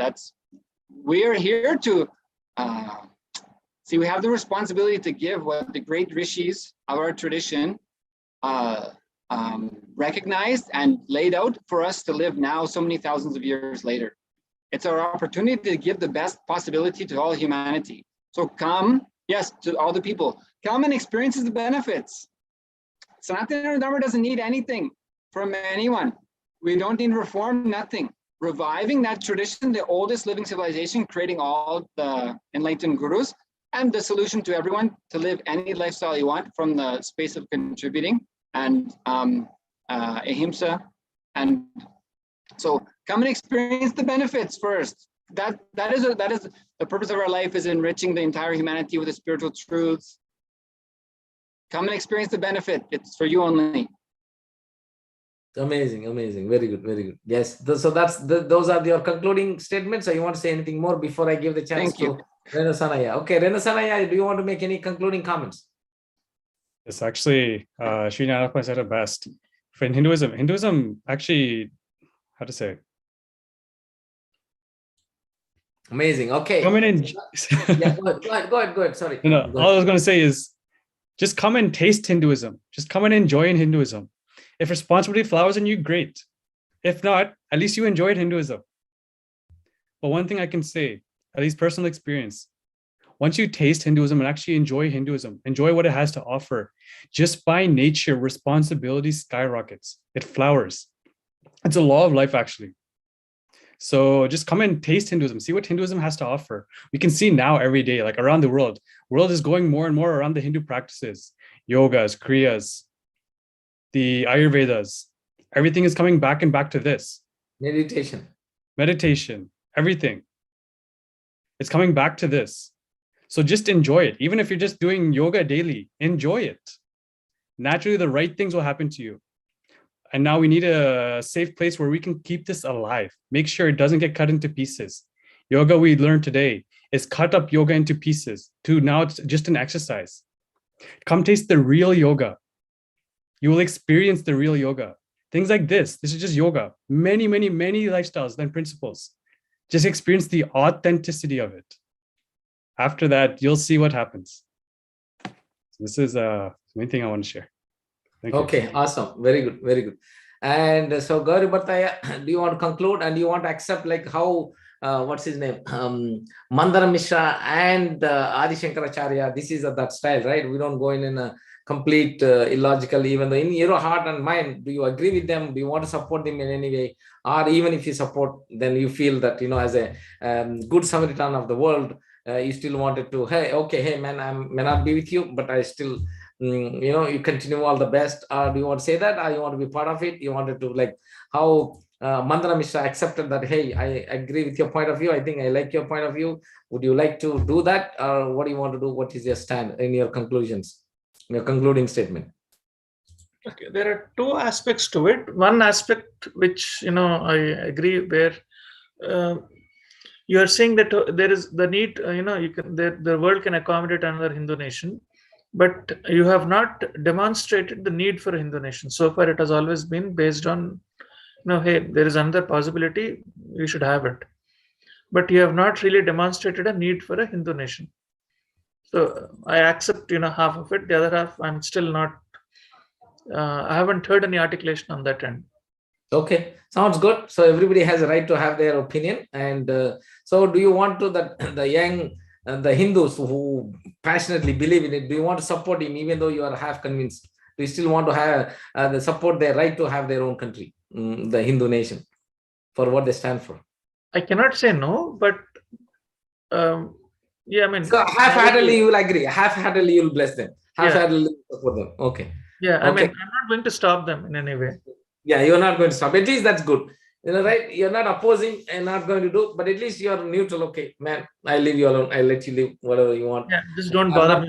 We are here to, see, we have the responsibility to give what the great rishis of our tradition recognized and laid out for us to live now so many thousands of years later. It's our opportunity to give the best possibility to all humanity. So come, yes, to all the people, come and experience the benefits. Sanatana Dharma doesn't need anything from anyone. We don't need reform, nothing. Reviving that tradition, the oldest living civilization, creating all the enlightened gurus, and the solution to everyone to live any lifestyle you want from the space of contributing and ahimsa. And so come and experience the benefits first. That is the purpose of our life, is enriching the entire humanity with the spiritual truths. Come and experience the benefit. It's for you only. Amazing, very good. Yes, so those are your concluding statements. So you want to say anything more before I give the chance to Renu Sanaya? Okay, Renu Sanaya, do you want to make any concluding comments? Yes, actually, Sri Nanapa said it best. For Hinduism actually, how to say? Amazing. Okay. Come in and yeah, go ahead. Sorry. No, all I was going to say is just come and taste Hinduism. Just come and enjoy in Hinduism. If responsibility flowers in you, great. If not, at least you enjoyed Hinduism. But one thing I can say, at least personal experience, once you taste Hinduism and actually enjoy Hinduism, enjoy what it has to offer, just by nature, responsibility skyrockets. It flowers. It's a law of life, actually. So just come and taste Hinduism, see what Hinduism has to offer. We can see now every day, like around the world is going more and more around the Hindu practices, yogas, kriyas, the Ayurvedas. Everything is coming back and back to this. Meditation, everything. It's coming back to this. So just enjoy it. Even if you're just doing yoga daily, enjoy it. Naturally, the right things will happen to you. And now we need a safe place where we can keep this alive. Make sure it doesn't get cut into pieces. Yoga we learned today is cut up yoga into pieces to now it's just an exercise. Come taste the real yoga. You will experience the real yoga. Things like this. This is just yoga. Many, many, many lifestyles and principles. Just experience the authenticity of it. After that, you'll see what happens. So this is the main thing I want to share. Thank you. Okay, awesome. Very good. And so Gauri Bhattaya, do you want to conclude and do you want to accept like how, what's his name? Mandana Mishra and Adi Shankaracharya, this is that style, right? We don't go in a complete illogical, even though in your heart and mind, do you agree with them? Do you want to support them in any way? Or even if you support, then you feel that, as a good Samaritan of the world, you still wanted to, hey man, I may not be with you, but I still you continue all the best? Or do you want to say that? Or you want to be part of it? You wanted to like how Mandana Mishra accepted that, hey, I agree with your point of view. I think I like your point of view. Would you like to do that? Or what do you want to do? What is your stand in your conclusions, in your concluding statement? Okay, there are two aspects to it. One aspect which I agree, where you are saying that there is the need. The world can accommodate another Hindu nation, but you have not demonstrated the need for a Hindu nation. So far, it has always been based on, hey, there is another possibility, we should have it. But you have not really demonstrated a need for a Hindu nation. So I accept, half of it. The other half, I'm still not. I haven't heard any articulation on that end. Okay, sounds good. So everybody has a right to have their opinion. And so do you want to that the young the Hindus who passionately believe in it, do you want to support him even though you are half convinced? Do you still want to have the support their right to have their own country, the Hindu nation, for what they stand for? I cannot say no, but yeah, I mean, so half-heartedly you will agree, half-heartedly you will bless them, half-heartedly support them. Okay. Yeah, I Okay. mean, I'm not going to stop them in any way. Yeah, you're not going to stop. At least that's good. Right? You're not opposing and not going to do, but at least you're neutral. Okay, man, I leave you alone. I'll let you live whatever you want. Yeah, just don't bother me.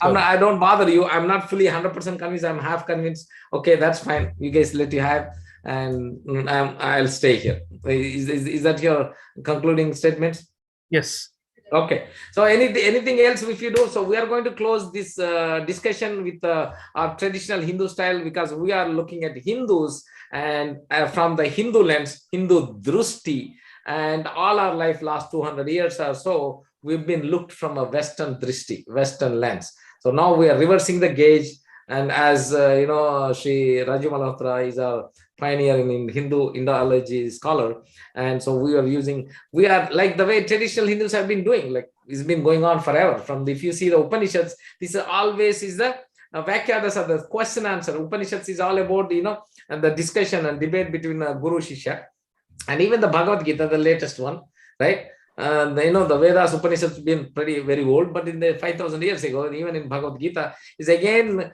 I don't bother you. I'm not fully 100% convinced. I'm half convinced. Okay, that's fine. You guys let you have, and I'll stay here. Is that your concluding statement? Yes. Okay, so anything else if you do? So we are going to close this discussion with our traditional Hindu style, because we are looking at Hindus and from the Hindu lens, Hindu drusti, and all our life, last 200 years or so, we've been looked from a Western drusti, Western lens. So now we are reversing the gauge, and as Sri Raju Malhotra is our pioneer in Hindu Indology scholar, and so we are like the way traditional Hindus have been doing, like it's been going on forever. From if you see the Upanishads, this always is the Vakyadasa, the question answer. Upanishads is all about and the discussion and debate between Guru Shishya, and even the Bhagavad Gita, the latest one, right? The Vedas, Upanishads have been very old, but in the 5,000 years ago, even in Bhagavad Gita, is again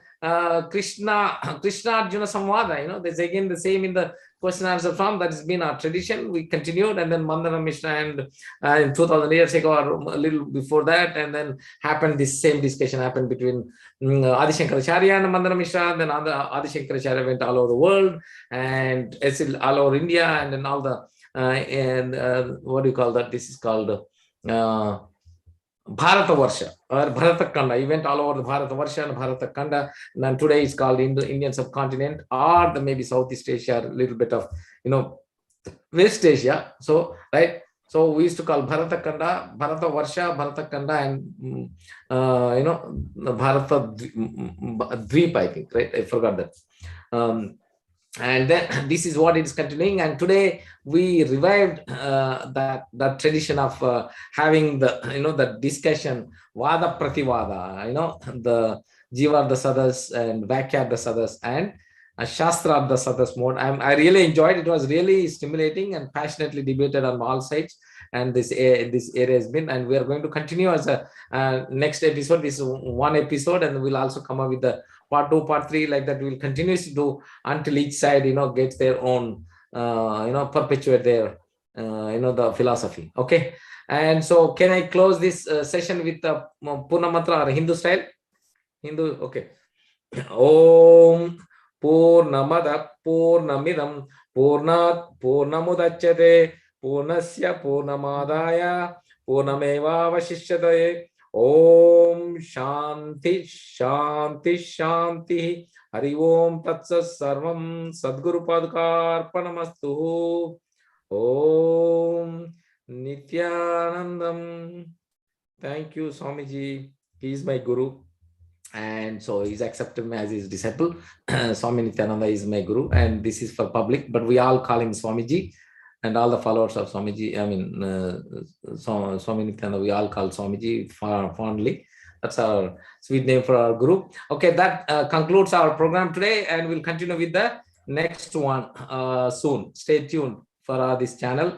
Krishna Arjuna Samvada. There's again the same in the question answer form. That has been our tradition. We continued, and then Mandana Mishra and 2,000 years ago, or a little before that, and then happened this same discussion happened between Adi Shankaracharya and Mandana Mishra. Then Adi Shankaracharya went all over the world, and all over India, and then all the what do you call that? This is called Bharata Varsha or Bharata Kanda. He went all over the Bharata Varsha and Bharata Kanda, and today it's called Indian subcontinent, or maybe Southeast Asia, a little bit of West Asia. So right. So we used to call Bharata Kanda, Bharata Varsha, Bharata Kanda, and Bharata Dweep, I think, right? I forgot that. And then this is what it is continuing. And today we revived that tradition of having the discussion, Vada Prativada, the Jivarda Sadas and Vakyarda Sadas and Shastrarda Sadas mode. I really enjoyed it. It was really stimulating and passionately debated on all sides. And this area has been, and we are going to continue as a next episode. This is one episode, and we'll also come up with the part 2, part 3, like that. We'll continue to do until each side, gets their own, perpetuate their, the philosophy. Okay. And so can I close this session with the Purna Mantra or Hindu style? Hindu, okay. Om Purnamada Purnamidam Purnat Purnamudachyate Purnasya Purnamadaya Purnameva Vashishyate. Om Shanti Shanti Shanti Hari Om Tatsat Sarvam Sadguru Padukarpanamastu. Om Nityanandam. Thank you, Swamiji. He is my guru, and so he's accepted me as his disciple. Swami Nityananda is my guru, and this is for public, but we all call him Swamiji. And all the followers of Swamiji, Swami Nityananda, we all call Swamiji fondly. That's our sweet name for our group. Okay, that concludes our program today, and we'll continue with the next one soon. Stay tuned for this channel.